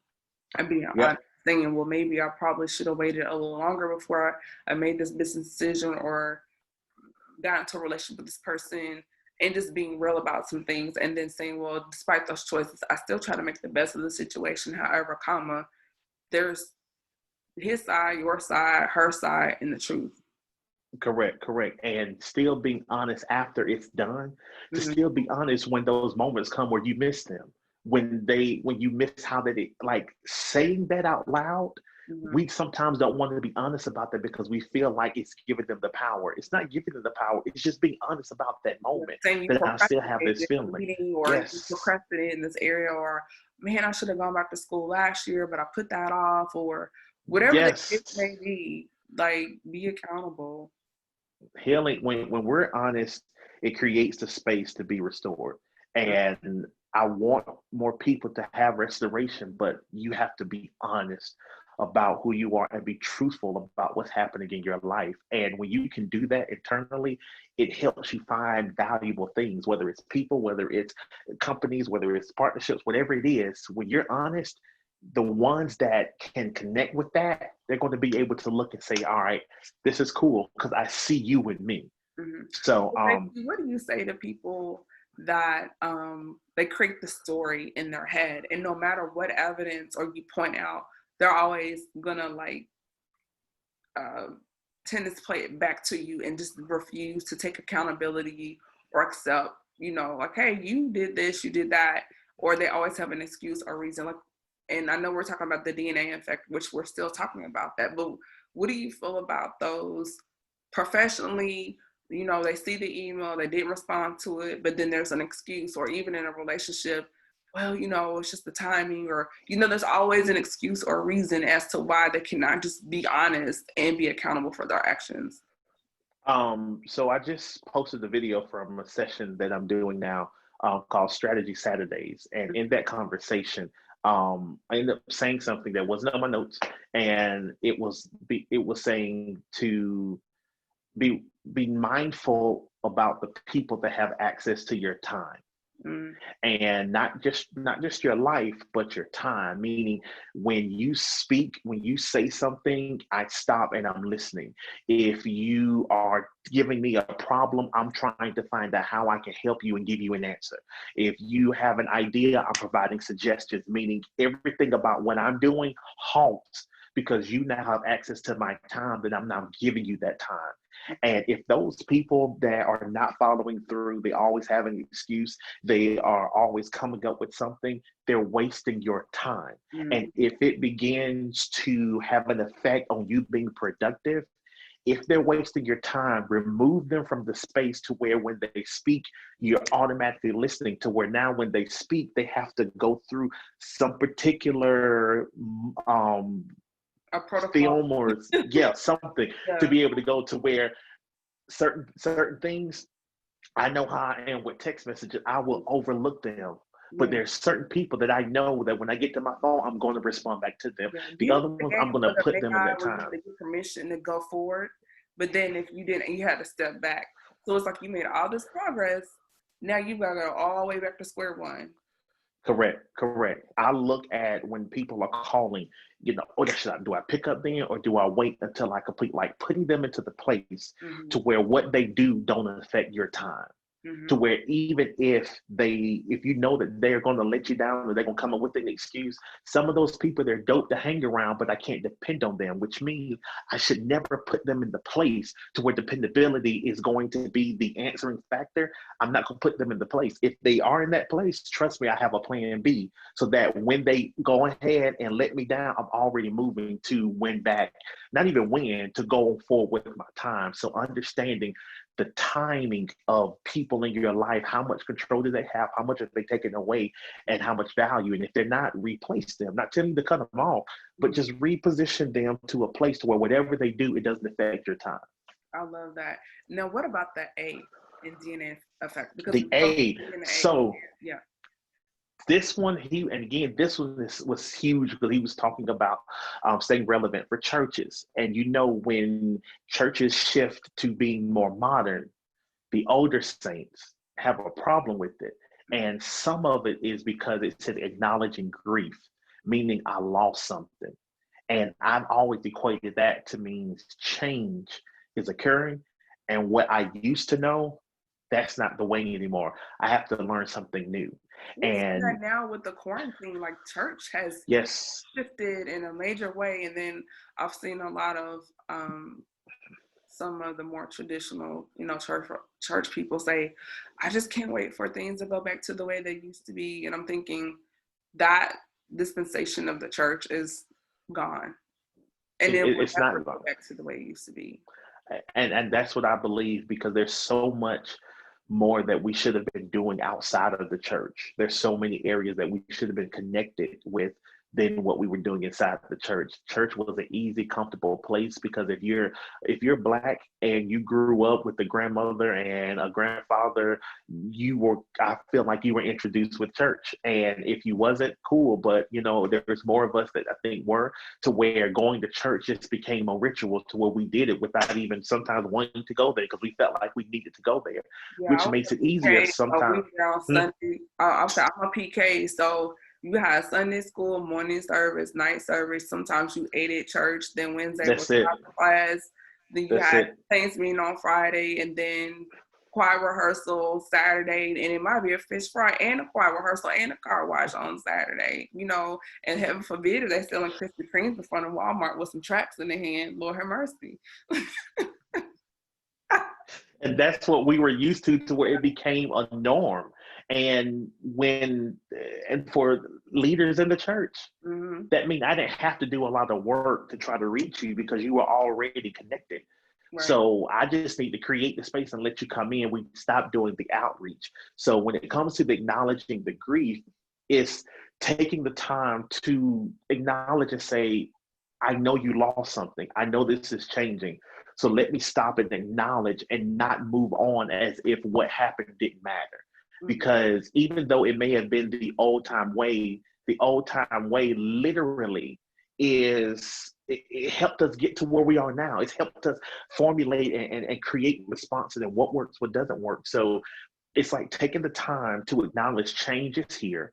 and being honest, thinking, well, maybe I probably should have waited a little longer before I made this business decision or got into a relationship with this person, and just being real about some things and then saying, well, despite those choices, I still try to make the best of the situation. However, there's his side, your side, her side, and the truth.
Correct. And still being honest after it's done, to still be honest when those moments come where you miss them. When you miss how they like saying that out loud, we sometimes don't want to be honest about that because we feel like it's giving them the power. It's not giving them the power. It's just being honest about that moment
Saying you
that I still have this feeling.
or you
Yes.
procrastinated in this area, or man, I should have gone back to school last year, but I put that off, or whatever the case may be. Like, be accountable.
Healing, when we're honest, it creates the space to be restored. And I want more people to have restoration, but you have to be honest about who you are and be truthful about what's happening in your life. And when you can do that internally, it helps you find valuable things, whether it's people, whether it's companies, whether it's partnerships, whatever it is. When you're honest, the ones that can connect with that, they're going to be able to look and say, all right, this is cool because I see you and me. So
what do you say to people that they create the story in their head, and no matter what evidence or you point out, they're always gonna tend to play it back to you and just refuse to take accountability or accept, like, hey, you did this, you did that, or they always have an excuse or reason. Like, and I know we're talking about the DNA effect, which we're still talking about that, but what do you feel about those professionally? They see the email, they didn't respond to it, but then there's an excuse, or even in a relationship, well, it's just the timing, or, there's always an excuse or reason as to why they cannot just be honest and be accountable for their actions.
So I just posted a video from a session that I'm doing now called Strategy Saturdays. And in that conversation, I ended up saying something that wasn't on my notes, and it was saying to be mindful about the people that have access to your time.
Mm.
And not just your life, but your time. Meaning, when you speak, when you say something, I stop and I'm listening. If you are giving me a problem, I'm trying to find out how I can help you and give you an answer. If you have an idea, I'm providing suggestions. Meaning, everything about what I'm doing halts because you now have access to my time, that I'm now giving you that time. And if those people that are not following through, they always have an excuse, they are always coming up with something, they're wasting your time.
Mm.
And if it begins to have an effect on you being productive, if they're wasting your time, remove them from the space to where when they speak, you're automatically listening, to where now when they speak, they have to go through some particular
A protocol.
film or yeah, something to
Yeah.
be able to go to where certain things, I know how I am with text messages. I will overlook them. But
Yeah.
there's certain people that I know that when I get to my phone, I'm going to respond back to them.
Yeah.
The
You
other
the
ones,
game
I'm going
with
to
a
put
big
them in
guy
that
where you had
time.
to get permission to go forward, but then if you didn't, you had to step back. So it's like you made all this progress. Now you gotta go all the way back to square one.
Correct, correct. I look at when people are calling, oh, do I pick up then or do I wait until I complete, like putting them into the place
Mm-hmm.
to where what they do don't affect your time. To
Mm-hmm.
where even if you know that they're going to let you down or they're going to come up with an excuse, some of those people, they're dope to hang around, but I can't depend on them, which means I should never put them in the place to where dependability is going to be the answering factor. I'm not going to put them in the place. If they are in that place, trust me, I have a plan B, so that when they go ahead and let me down, I'm already moving to win back, not even win, to go forward with my time. So understanding the timing of people in your life, how much control do they have, how much are they taking away, and how much value. And if they're not, replace them. Not telling you to cut them off, but
Mm-hmm.
just reposition them to a place to where whatever they do, it doesn't affect your time.
I love that. Now, what about the A in DNA effect? Because
The
we don't
aid.
see in the A.
So
Yeah.
this one, and again, this one was huge because he was talking about staying relevant for churches. And when churches shift to being more modern, the older saints have a problem with it.
Mm-hmm.
And some of it is because it said acknowledging grief, meaning I lost something. And I've always equated that to means change is occurring. And what I used to know, that's not the way anymore. I have to learn something new.
We see that
And
now with the quarantine, like church has
yes,
shifted in a major way. And then I've seen a lot of some of the more traditional, church people say, I just can't wait for things to go back to the way they used to be. And I'm thinking that dispensation of the church is gone. And it will
it's
never
not
go
long.
back to the way it used to be.
And that's what I believe, because there's so much more that we should have been doing outside of the church. There's so many areas that we should have been connected with than what we were doing inside the church. Church was an easy, comfortable place, because if you're black and you grew up with a grandmother and a grandfather, I feel like you were introduced with church. And if you wasn't, cool, but there's more of us that I think were, to where going to church just became a ritual, to where we did it without even sometimes wanting to go there, because we felt like we needed to go there,
Yeah, I
which
was
makes
a
it easier
PK, so we
sometimes.
were on Sunday. I'm a PK, so you had Sunday school, morning service, night service. Sometimes you ate at church. Then Wednesday was
That's it.
class. Then you
That's
had
it.
Saints meeting on Friday, and then choir rehearsal Saturday, and it might be a fish fry and a choir rehearsal and a car wash on Saturday. And heaven forbid if they're selling Krispy Kremes in front of Walmart with some tracts in their hand. Lord have mercy.
And that's what we were used to where it became a norm. And for leaders in the church,
Mm-hmm.
that means I didn't have to do a lot of work to try to reach you, because you were already connected.
Right.
So I just need to create the space and let you come in. We stop doing the outreach. So when it comes to the acknowledging the grief, it's taking the time to acknowledge and say, I know you lost something. I know this is changing. So let me stop and acknowledge and not move on as if what happened didn't matter.
Mm-hmm.
Because even though it may have been the old time way literally it helped us get to where we are now. It's helped us formulate and create responses and what works, what doesn't work. So it's like taking the time to acknowledge changes here,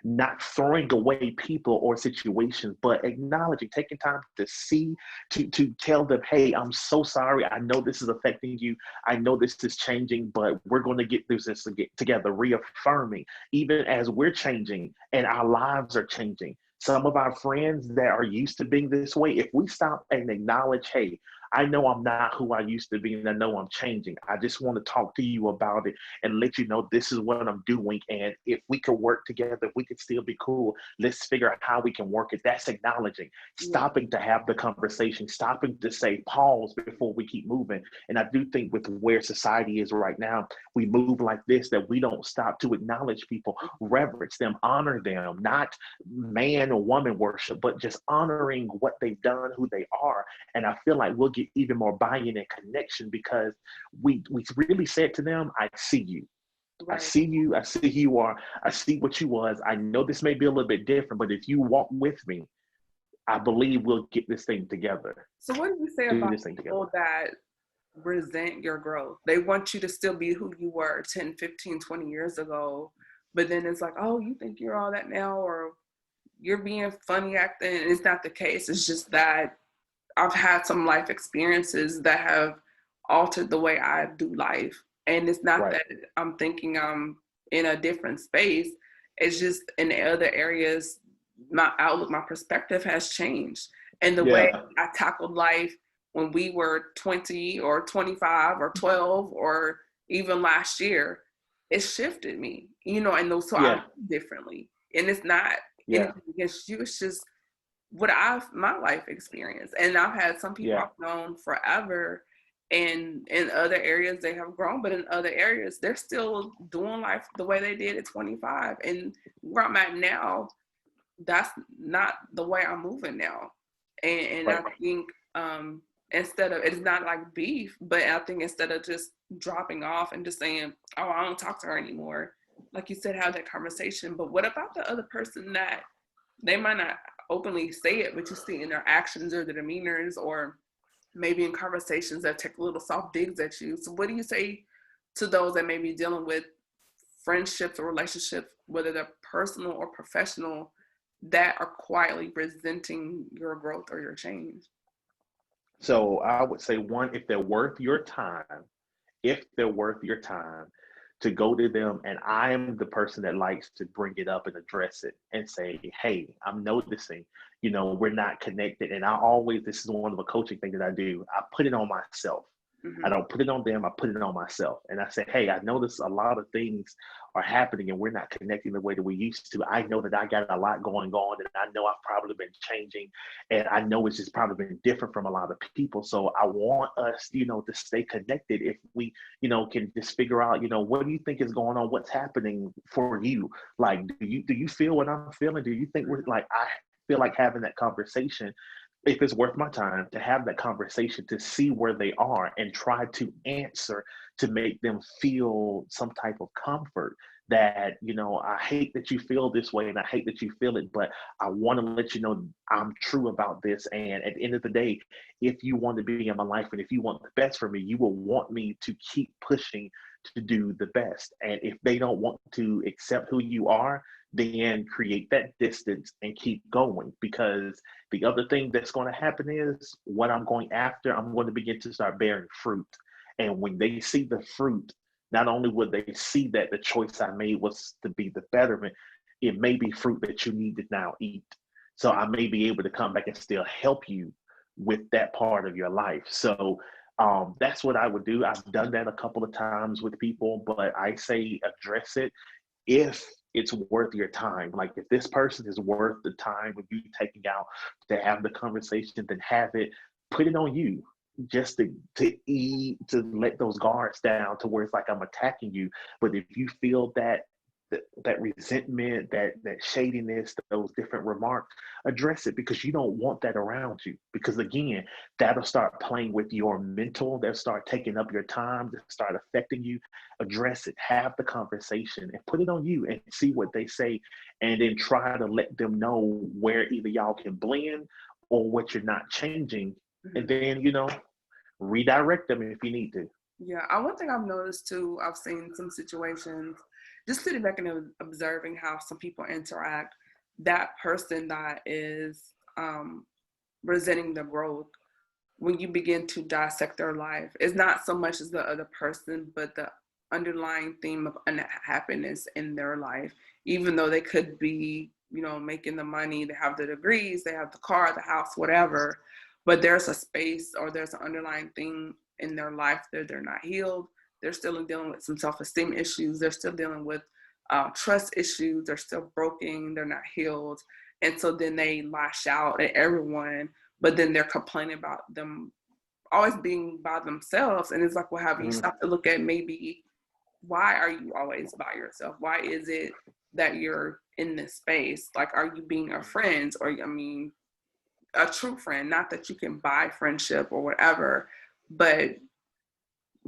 not throwing away people or situations, but acknowledging, taking time to see, to tell them, hey, I'm so sorry. I know this is affecting you. I know this is changing, but we're going to get through this together, reaffirming, even as we're changing and our lives are changing. Some of our friends that are used to being this way, if we stop and acknowledge, hey, I know I'm not who I used to be, and I know I'm changing. I just want to talk to you about it and let you know this is what I'm doing. And if we could work together, if we could still be cool, let's figure out how we can work it. That's acknowledging,
Yeah.
stopping to have the conversation, stopping to say pause before we keep moving. And I do think with where society is right now, we move like this, that we don't stop to acknowledge people, reverence them, honor them, not man or woman worship, but just honoring what they've done, who they are. And I feel like we'll get even more buy-in and connection because we really said to them, I see you. I
Right.
see you. I see who you are. I see what you was. I know this may be a little bit different, but if you walk with me, I believe we'll get this thing together.
So what do you say
Do
about
this thing together.
people that resent your growth? They want you to still be who you were 10, 15, 20 years ago, but then it's like, oh, you think you're all that now, or you're being funny acting. And it's not the case. It's just that I've had some life experiences that have altered the way I do life. And it's not
Right.
that I'm thinking I'm in a different space. It's just in the other areas, my outlook, my perspective has changed. And the way
Yeah.
I tackled life when we were 20 or 25 or 12 or even last year, it shifted me, so I
Yeah.
live differently. And it's not
Yeah.
anything against you. It's just my life experience. And I've had some people
Yeah.
I've known forever, and in other areas they have grown, but in other areas they're still doing life the way they did at 25. And where I'm at now, that's not the way I'm moving now. And I
Right.
think instead of, it's not like beef, but I think instead of just dropping off and just saying, oh, I don't talk to her anymore, like you said, have that conversation. But what about the other person that they might not openly say it, but you see in their actions or their demeanors, or maybe in conversations that take a little soft digs at you? So what do you say to those that may be dealing with friendships or relationships, whether they're personal or professional, that are quietly resenting your growth or your change?
So I would say, one, if they're worth your time, if they're worth your time, to go to them. And I am the person that likes to bring it up and address it and say, hey, I'm noticing, we're not connected. And I always, this is one of the coaching things that I do. I put it on myself. I
Mm-hmm.
don't put it on them. I put it on myself. And I say, hey, I notice a lot of things are happening and we're not connecting the way that we used to. I know that I got a lot going on, and I know I've probably been changing, and I know it's just probably been different from a lot of people. So I want us, to stay connected. If we, can just figure out, what do you think is going on? What's happening for you? Like, do you feel what I'm feeling? Do you think we're like, I feel like having that conversation, if it's worth my time to have that conversation, to see where they are and try to answer, to make them feel some type of comfort that, I hate that you feel this way and I hate that you feel it, but I want to let you know I'm true about this. And at the end of the day, if you want to be in my life and if you want the best for me, you will want me to keep pushing to do the best. And if they don't want to accept who you are, then create that distance and keep going. Because the other thing that's going to happen is, what I'm going after, I'm going to begin to start bearing fruit. And when they see the fruit, not only would they see that the choice I made was to be the betterment, it may be fruit that you need to now eat. So I may be able to come back and still help you with that part of your life. So that's what I would do. I've done that a couple of times with people, but I say address it if it's worth your time. Like, if this person is worth the time of you taking out to have the conversation, then have it. Put it on you, just to let those guards down to where it's like I'm attacking you. But if you feel that resentment, that shadiness, those different remarks, address it, because you don't want that around you. Because again, that'll start playing with your mental, they'll start taking up your time, they'll start affecting you. Address it, have the conversation, and put it on you and see what they say. And then try to let them know where either y'all can blend or what you're not changing. And
Mm-hmm.
then, redirect them if you need to.
Yeah, one thing I've noticed too, I've seen some situations, just sitting back and observing how some people interact. That person that is resenting the growth, when you begin to dissect their life, it's not so much as the other person, but the underlying theme of unhappiness in their life. Even though they could be, making the money, they have the degrees, they have the car, the house, whatever, but there's a space or there's an underlying thing in their life that they're not healed. They're still dealing with some self-esteem issues. They're still dealing with trust issues. They're still broken. They're not healed. And so then they lash out at everyone, but then they're complaining about them always being by themselves. And it's like, well, have you
Mhm.
stopped to look at maybe why are you always by yourself? Why is it that you're in this space? Like, are you being a friend, or I mean, a true friend? Not that you can buy friendship or whatever, but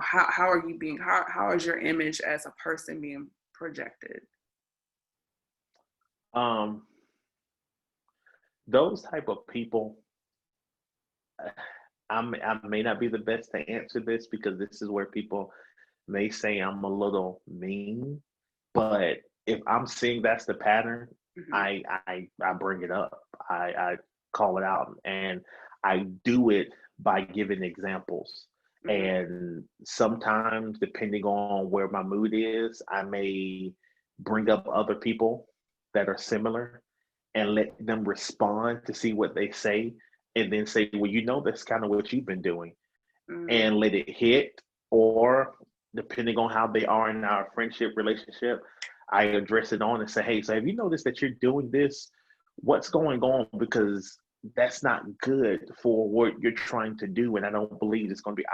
how are you being? How is your image as a person being projected?
Um, those type of people, I may not be the best to answer this because this is where people may say I'm a little mean, but if I'm seeing that's the pattern,
Mm-hmm.
I bring it up. I call it out, and I do it by giving examples.
Mm-hmm.
And sometimes, depending on where my mood is, I may bring up other people that are similar and let them respond to see what they say, and then say, well, that's kind of what you've been doing,
Mm-hmm.
and let it hit. Or depending on how they are in our friendship relationship, I address it on and say, hey, so have you noticed that you're doing this? What's going on? Because that's not good for what you're trying to do. And I don't believe it's going to be.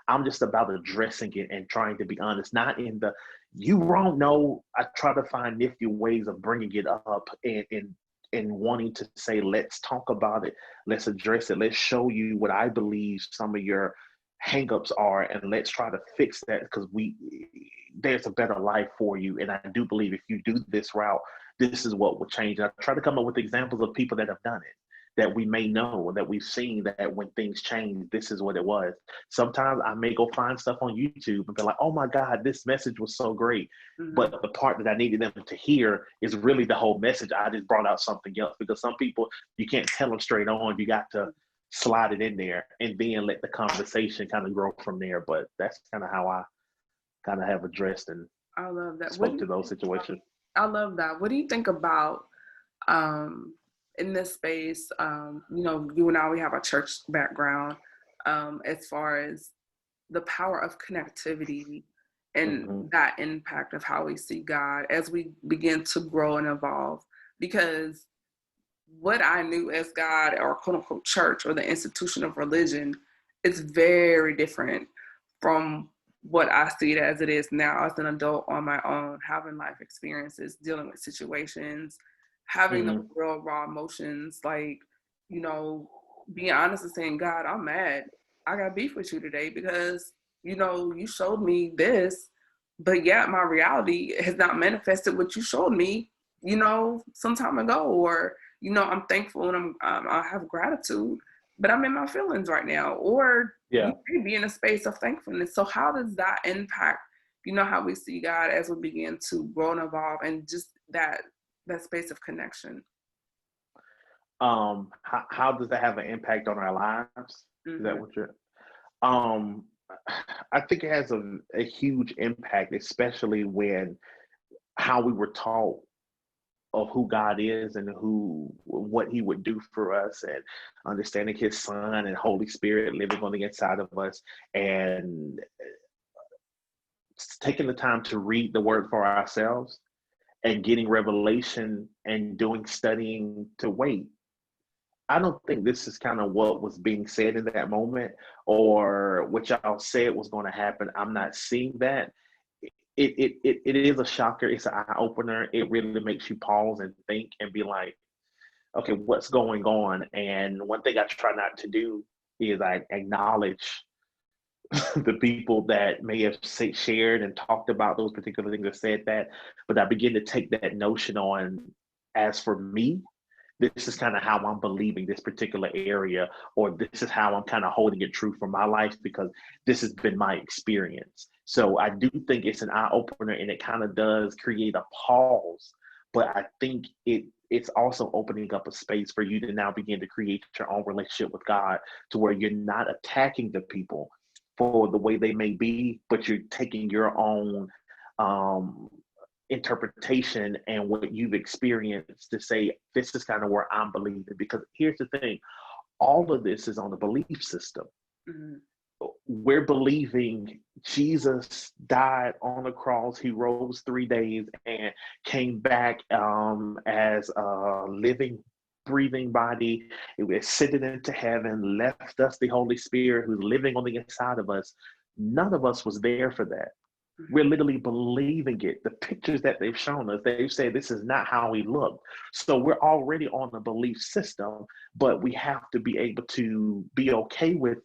I'm just about addressing it and trying to be honest, not in the you wrong. No, I try to find nifty ways of bringing it up and wanting to say, let's talk about it, let's address it, let's show you what I believe some of your hangups are, and let's try to fix that because there's a better life for you. And I do believe if you do this route, this is what will change. And I try to come up with examples of people that have done it, that we may know, that we've seen, that when things change, this is what it was. Sometimes I may go find stuff on YouTube and be like, oh my God, this message was so great.
Mm-hmm.
But the part that I needed them to hear is really the whole message. I just brought out something else because some people, you can't tell them straight on. You got to slide it in there and then let the conversation kind of grow from there. But that's kind of how I kind of have addressed and
I love that. What do
spoke to
you
those
think?
situations.
I love that. What do you think about in this space? You and I, we have a church background. As far as the power of connectivity and
Mm-hmm.
that impact of how we see God as we begin to grow and evolve. Because what I knew as God or quote unquote church or the institution of religion is very different from what I see it as it is now as an adult on my own, having life experiences, dealing with situations, having the
Mm-hmm.
real raw emotions, like, you know, being honest and saying, God, I'm mad. I got beef with you today because, you showed me this, but yet my reality has not manifested what you showed me, some time ago. Or I'm thankful and I have gratitude, but I'm in my feelings right now. Or
Yeah.
you may be in a space of thankfulness. So how does that impact, how we see God as we begin to grow and evolve, and just that space of connection?
How does that have an impact on our lives? Is that
Mm-hmm.
what you're um I think it has a huge impact, especially when how we were taught of who God is and what he would do for us, and understanding his son and Holy Spirit living on the inside of us, and taking the time to read the word for ourselves and getting revelation and doing studying to wait. I don't think this is kind of what was being said in that moment or what y'all said was going to happen. I'm not seeing that. It is a shocker. It's an eye opener. It really makes you pause and think and be like, okay, what's going on? And one thing I try not to do is I acknowledge the people that may have shared and talked about those particular things or said that, but I begin to take that notion on as for me, this is kind of how I'm believing this particular area, or this is how I'm kind of holding it true for my life because this has been my experience. So I do think it's an eye opener, and it kind of does create a pause. But I think it's also opening up a space for you to now begin to create your own relationship with God, to where you're not attacking the people for the way they may be, but you're taking your own um, interpretation and what you've experienced to say, this is kind of where I'm believing. Because here's the thing, all of this is on the belief system.
Mhm.
We're believing Jesus died on the cross, he rose 3 days and came back as a living, breathing body. It was ascended into heaven, left us the Holy Spirit who's living on the inside of us. None of us was there for that. We're literally believing it. The pictures that they've shown us, they've said this is not how he looked. So we're already on the belief system, but we have to be able to be okay with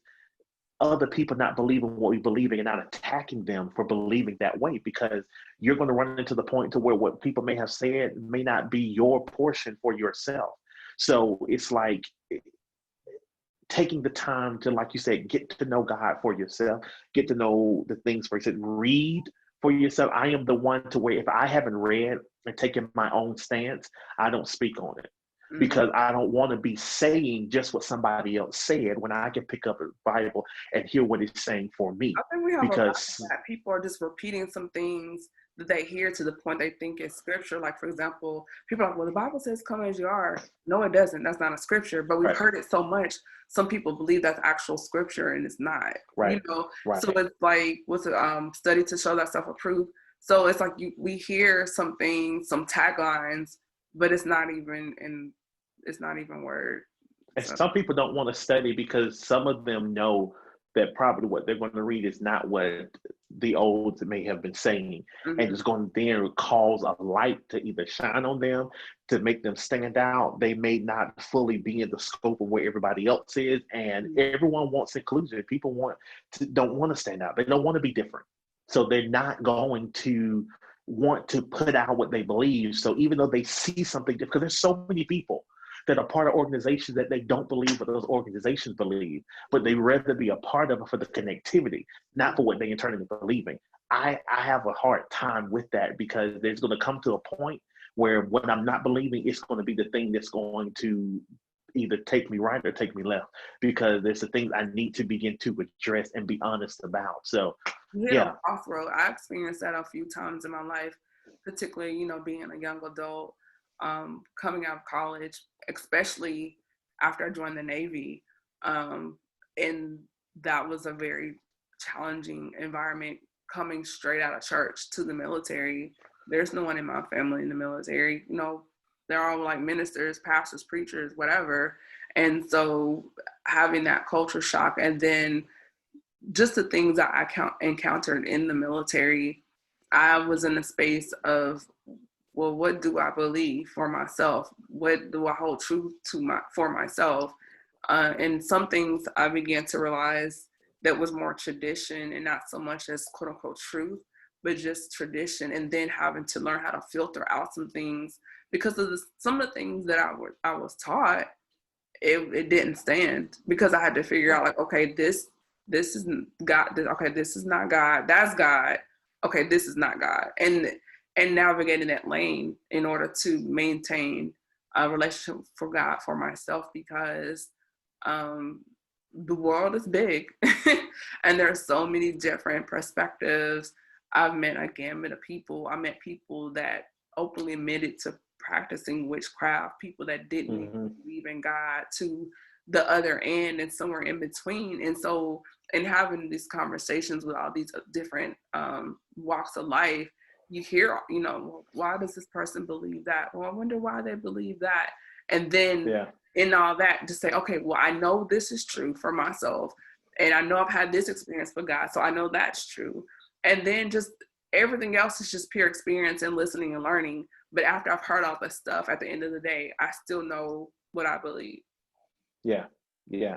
other people not believing what we believe in and not attacking them for believing that way, because you're going to run into the point to where what people may have said may not be your portion for yourself. So it's like taking the time to, like you said, get to know God for yourself, get to know the things for yourself, read for yourself. I am the one to where if I haven't read and taken my own stance, I don't speak on it, because I don't want to be saying just what somebody else said when I can pick up a Bible and hear what it's saying for me.
I think we have
Because
a lot of that. People are just repeating some things that they hear to the point they think it's scripture. Like, for example, people are like, well, the Bible says come as you are. No, it doesn't. That's not a scripture. But we've heard it so much, some people believe that's actual scripture and it's not.
Right.
You know?
Right.
So it's like, what's it, study to show that self-approved. So it's like we hear something, some taglines, but it's not even word.
And
So.
some people don't want to study because some of them know that probably what they're going to read is not what the olds may have been saying. And it's going to then cause a light to either shine on them, to make them stand out. They may not fully be in the scope of where everybody else is. And everyone wants inclusion. People don't want to stand out. They don't want to be different. So they're not going to want to put out what they believe. So even though they see something different, because there's so many people that are part of organizations that they don't believe what those organizations believe, but they rather be a part of it for the connectivity, not for what they internally believe in. I have a hard time with that, because there's going to come to a point where what I'm not believing is going to be the thing that's going to either take me right or take me left, because there's the things I need to begin to address and be honest about. So, yeah.
Crossroad. I experienced that a few times in my life, particularly, being a young adult, coming out of college, especially after I joined the Navy. And that was a very challenging environment, coming straight out of church to the military. There's no one in my family in the military. They're all like ministers, pastors, preachers, whatever. And so having that culture shock, and then just the things that I encountered in the military, I was in a space of, well, what do I believe for myself? What do I hold true to for myself? And some things I began to realize that was more tradition and not so much as quote unquote truth, but just tradition. And then having to learn how to filter out some things because of some of the things that I was taught, it didn't stand, because I had to figure out, like, okay, this isn't God. Okay, this is not God. That's God. Okay, this is not God. And navigating that lane in order to maintain a relationship for God for myself, because the world is big and there are so many different perspectives. I've met a gamut of people. I met people that openly admitted to practicing witchcraft, people that didn't believe in God, to the other end and somewhere in between. And so, in having these conversations with all these different walks of life, you hear, why does this person believe that? Well, I wonder why they believe that. And then in all that, to say, okay, well, I know this is true for myself. And I know I've had this experience with God, so I know that's true. And then just everything else is just pure experience and listening and learning. But after I've heard all this stuff, at the end of the day, I still know what I believe.
Yeah.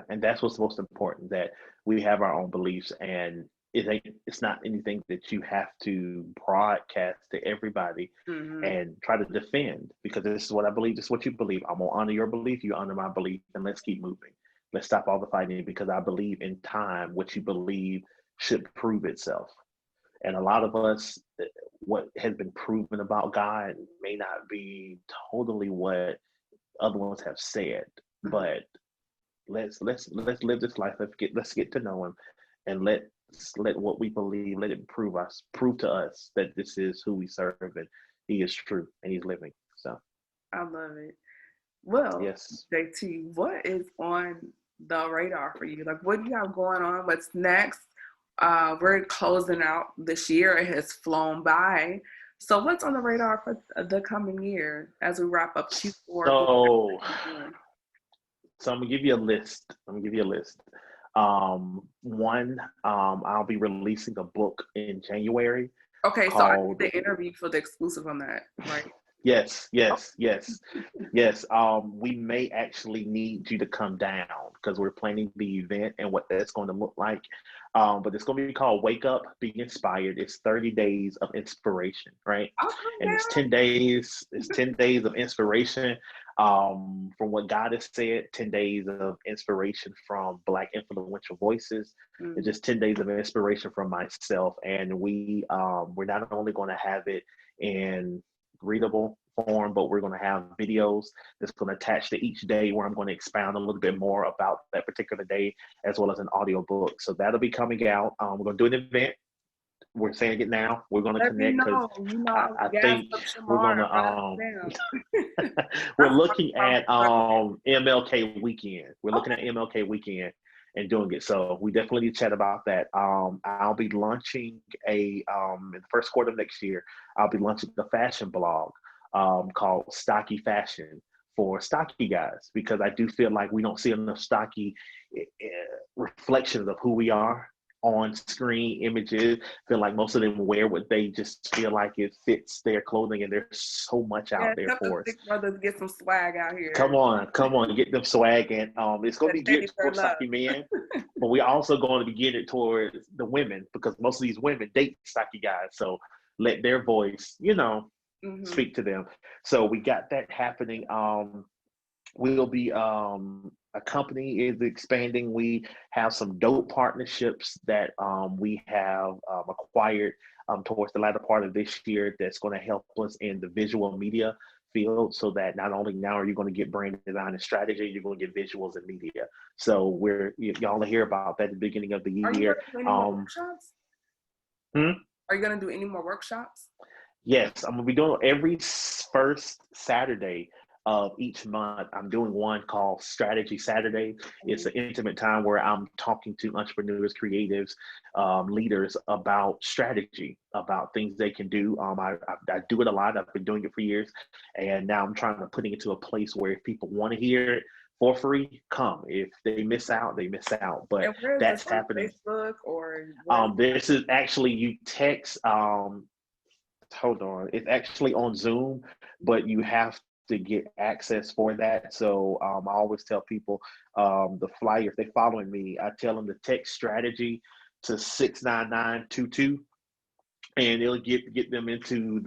And that's what's most important, that we have our own beliefs, and it's not anything that you have to broadcast to everybody
Mm-hmm.
and try to defend, because this is what I believe, this is what you believe. I'm gonna honor your belief, you honor my belief, and let's keep moving. Let's stop all the fighting, because I believe in time what you believe should prove itself. And a lot of us, what has been proven about God may not be totally what other ones have said,
Mm-hmm.
but let's live this life. Let's get to know Him, and let what we believe, let it prove to us that this is who we serve, and He is true and He's living. So
I love it. Well,
yes.
JT, what is on the radar for you? Like, what do you have going on? What's next? We're closing out this year. It has flown by. So, what's on the radar for the coming year as we wrap up Q4?
So I'm gonna give you a list. One, I'll be releasing a book in January
Okay, so I did
called
the interview for the exclusive on that, right?
Yes,
Oh.
yes, yes, yes. We may actually need you to come down because we're planning the event and what that's going to look like. But it's going to be called Wake Up, Be Inspired. It's 30 days of inspiration, right?
I'll come
And it's
down.
10 days. It's 10 days of inspiration from what God has said. 10 days of inspiration from Black influential voices. It's
Mm-hmm.
just 10 days of inspiration from myself, and we're not only going to have it in readable form, but we're going to have videos that's going to attach to each day where I'm going to expound a little bit more about that particular day, as well as an audio book. So that'll be coming out. We're going to do an event. We're saying it now. We're going to
Let me
connect because
know. You know,
I,
I will
I
gas
think
up
we're going
Shamar and run
to
down.
we're
That's
looking at
my
MLK weekend. We're looking at
okay.
MLK weekend and doing it. So we definitely need to chat about that. I'll be launching in the first quarter of next year. I'll be launching a fashion blog called Stocky Fashion for stocky guys, because I do feel like we don't see enough stocky reflections of who we are on screen images. Feel like most of them wear what they just feel like it fits their clothing, and there's so much
Yeah,
out there
tell the
for us.
big brothers get some swag out
Come
here.
on, come on, get them swag, and it's going to
The
be
teddy
geared
bear
for
love.
stocky men, but we also going to be geared towards the women, because most of these women date stocky guys. So let their voice,
Mm-hmm.
speak to them. So we got that happening. We'll be a company is expanding. We have some dope partnerships that we have acquired towards the latter part of this year that's going to help us in the visual media field, so that not only now are you going to get brand design and strategy, you're going to get visuals and media. So y'all will hear about that at the beginning of the
Are you
year.
going to do any more workshops?
Hmm?
Are you going to do any more workshops?
Yes, I'm gonna be doing every first Saturday of each month. I'm doing one called Strategy Saturday. It's an intimate time where I'm talking to entrepreneurs, creatives, leaders about strategy, about things they can do. I do it a lot. I've been doing it for years, and now I'm trying to put it into a place where if people want to hear it for free, come. If they miss out, they miss out. But
And where is this
that's
on
happening.
Facebook or where?
This is actually you text. Hold on, it's actually on Zoom, but you have to get access for that. So I always tell people the flyer, if they're following me, I tell them to text strategy to 69922, and it'll get them into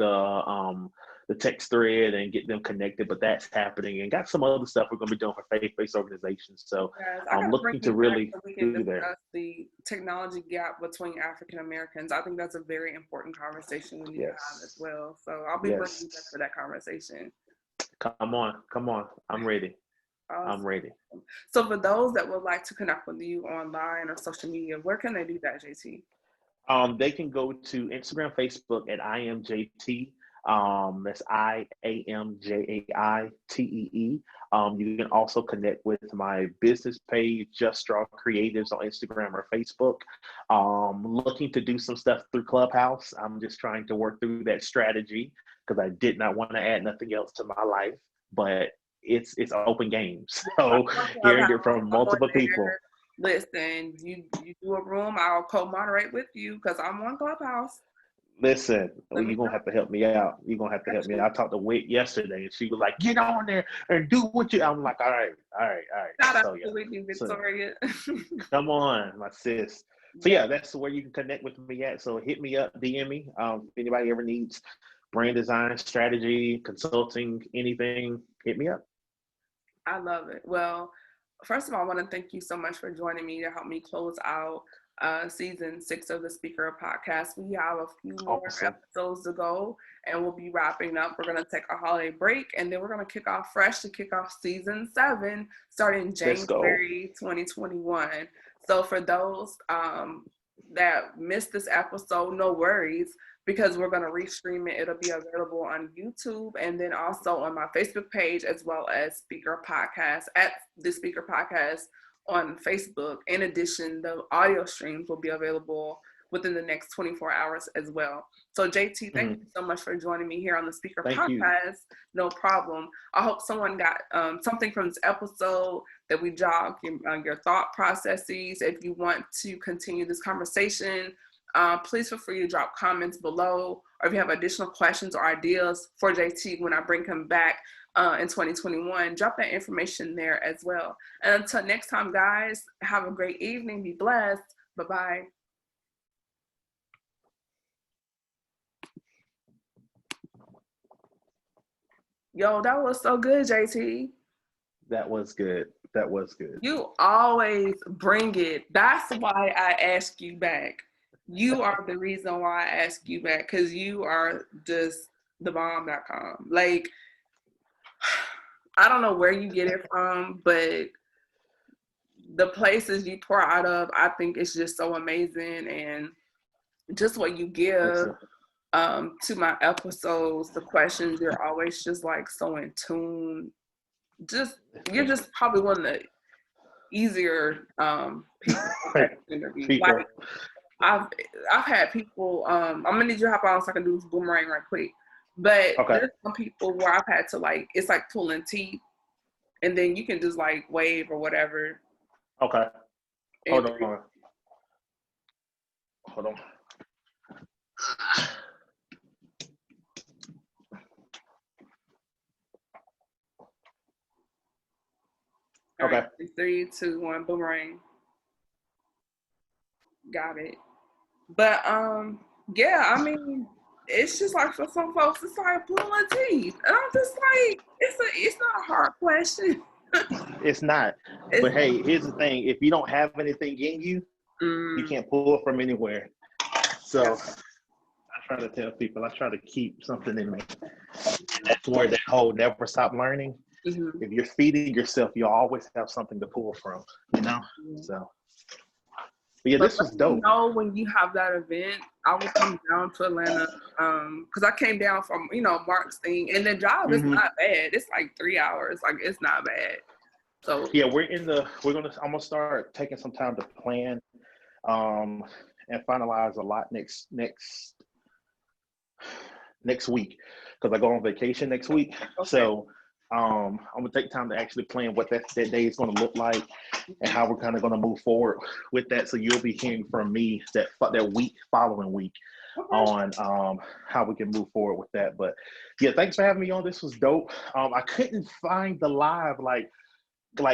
the text thread and get them connected. But that's happening, and got some other stuff we're going to be doing for faith-based organizations. So
Yes, I
I'm
gotta bring
looking to
you back
really
so we can
do that.
discuss the technology gap between African Americans. I think that's a very important conversation we need to have as
Yes,
well. So I'll be bringing you back
yes.
for that conversation.
Come on, come on. I'm ready. I'm
Awesome.
ready.
So for those that would like to connect with you online or social media, where can they do that, JT?
They can go to Instagram, Facebook at I am Jaitee. That's IAMJAITEE. You can also connect with my business page, JustRaw Creatives, on Instagram or Facebook. Looking to do some stuff through Clubhouse. I'm just trying to work through that strategy because I did not want to add nothing else to my life, but it's open game.
I'm
So
on
hearing
Clubhouse.
it from
I'm on
multiple people.
there. Listen, you do a room, I'll co-moderate with you because I'm on Clubhouse.
Listen,
Let me
you're gonna have
know.
to help me out. You're gonna have to help me out. I talked to Wick yesterday, and she was like, "Get on there and do what you." I'm like, "All right, all right, all right."
Shout out
So
to
yeah,
Whitney
so
Victoria.
come on, my sis. So yeah, that's where you can connect with me at. So hit me up, DM me. If anybody ever needs brand design, strategy, consulting, anything, hit me up.
I love it. Well, first of all, I want to thank you so much for joining me to help me close out season 6 of the Speaker Podcast. We have a few more
Awesome.
episodes to go, and we'll be wrapping up. We're going to take a holiday break, and then we're going to kick off fresh to kick off season 7 starting
Let's go.
January 2021. So for those that missed this episode, no worries, because we're going to restream it. It'll be available on YouTube and then also on my Facebook page, as well as Speaker Podcast at the Speaker Podcast on Facebook. In addition, the audio streams will be available within the next 24 hours as well. So Jaitee, thank you so much for joining me here on the Speaker Podcast. No problem. I hope someone got something from this episode that we jog your thought processes. If you want to continue this conversation, please feel free to drop comments below, or if you have additional questions or ideas for Jaitee when I bring him back in 2021, drop that information there as well. And until next time, guys, have a great evening. Be blessed. Bye-bye. Yo, that was so good, Jaitee.
That was good. That was good.
You always bring it. That's why I ask you back. You are the reason why I ask you back, because you are just thebomb.com. Like, I don't know where you get it from, but the places you pour out of, I think it's just so amazing. And just what you give to my episodes, the questions, you're always just like so in tune. You're just probably one of the easier people to interview. Like, I've had people, I'm gonna need you to hop on so I can do this boomerang right quick. But there's some people where I've had to, like, it's like pulling teeth, and then you can just like wave or whatever.
Okay. Hold on.
Okay. Right, 3, 2, 1, boomerang. Got it. But yeah, I mean, it's just like for some folks, it's like pulling teeth, and I'm just like, it's not a hard question.
It's not. But hey, here's the thing: if you don't have anything in you, you can't pull from anywhere. So I try to tell people, I try to keep something in me. And that's where that whole never stop learning. If you're feeding yourself, you always have something to pull from, you know? So, but yeah, this was dope.
You know, when you have that event, I will come down to Atlanta because I came down from, Mark's thing, and the drive is not bad. It's like 3 hours. Like, it's not bad. So
yeah, I'm gonna start taking some time to plan and finalize a lot next week, because I go on vacation next week. Okay. So I'm gonna take time to actually plan what that day is gonna look like and how we're kind of gonna move forward with that. So you'll be hearing from me that following week on how we can move forward with that. But yeah, thanks for having me on. This was dope. I couldn't find the live like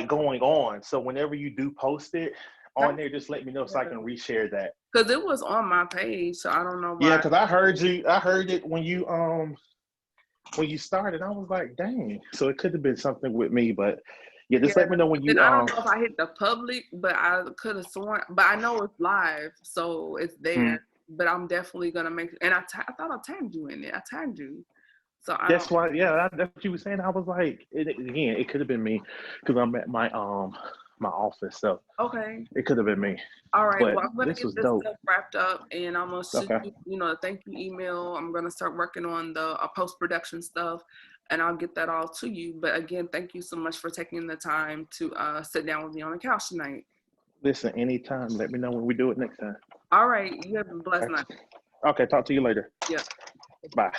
going on. So whenever you do post it on there, just let me know so I can reshare that.
Because it was on my page, so I don't know why.
Yeah, because I heard it when you started. I was like, dang. So it could have been something with me, but yeah, just let me know when you.
I don't know if I hit the public, but I could have sworn. But I know it's live, so it's there. But I'm definitely gonna make. And I thought I tagged you in it. I tagged you. So that's
why. Yeah, that's what you were saying. I was like, it could have been me because I'm at my office. So
okay,
it could have been me.
All right. Well, I'm gonna get this stuff wrapped up, and I'm gonna shoot you, a thank you email. I'm gonna start working on the post production stuff, and I'll get that all to you. But again, thank you so much for taking the time to sit down with me on the couch tonight.
Listen, anytime. Let me know when we do it next time.
All right. You have a blessed night.
Okay. Talk to you later.
Yeah.
Bye.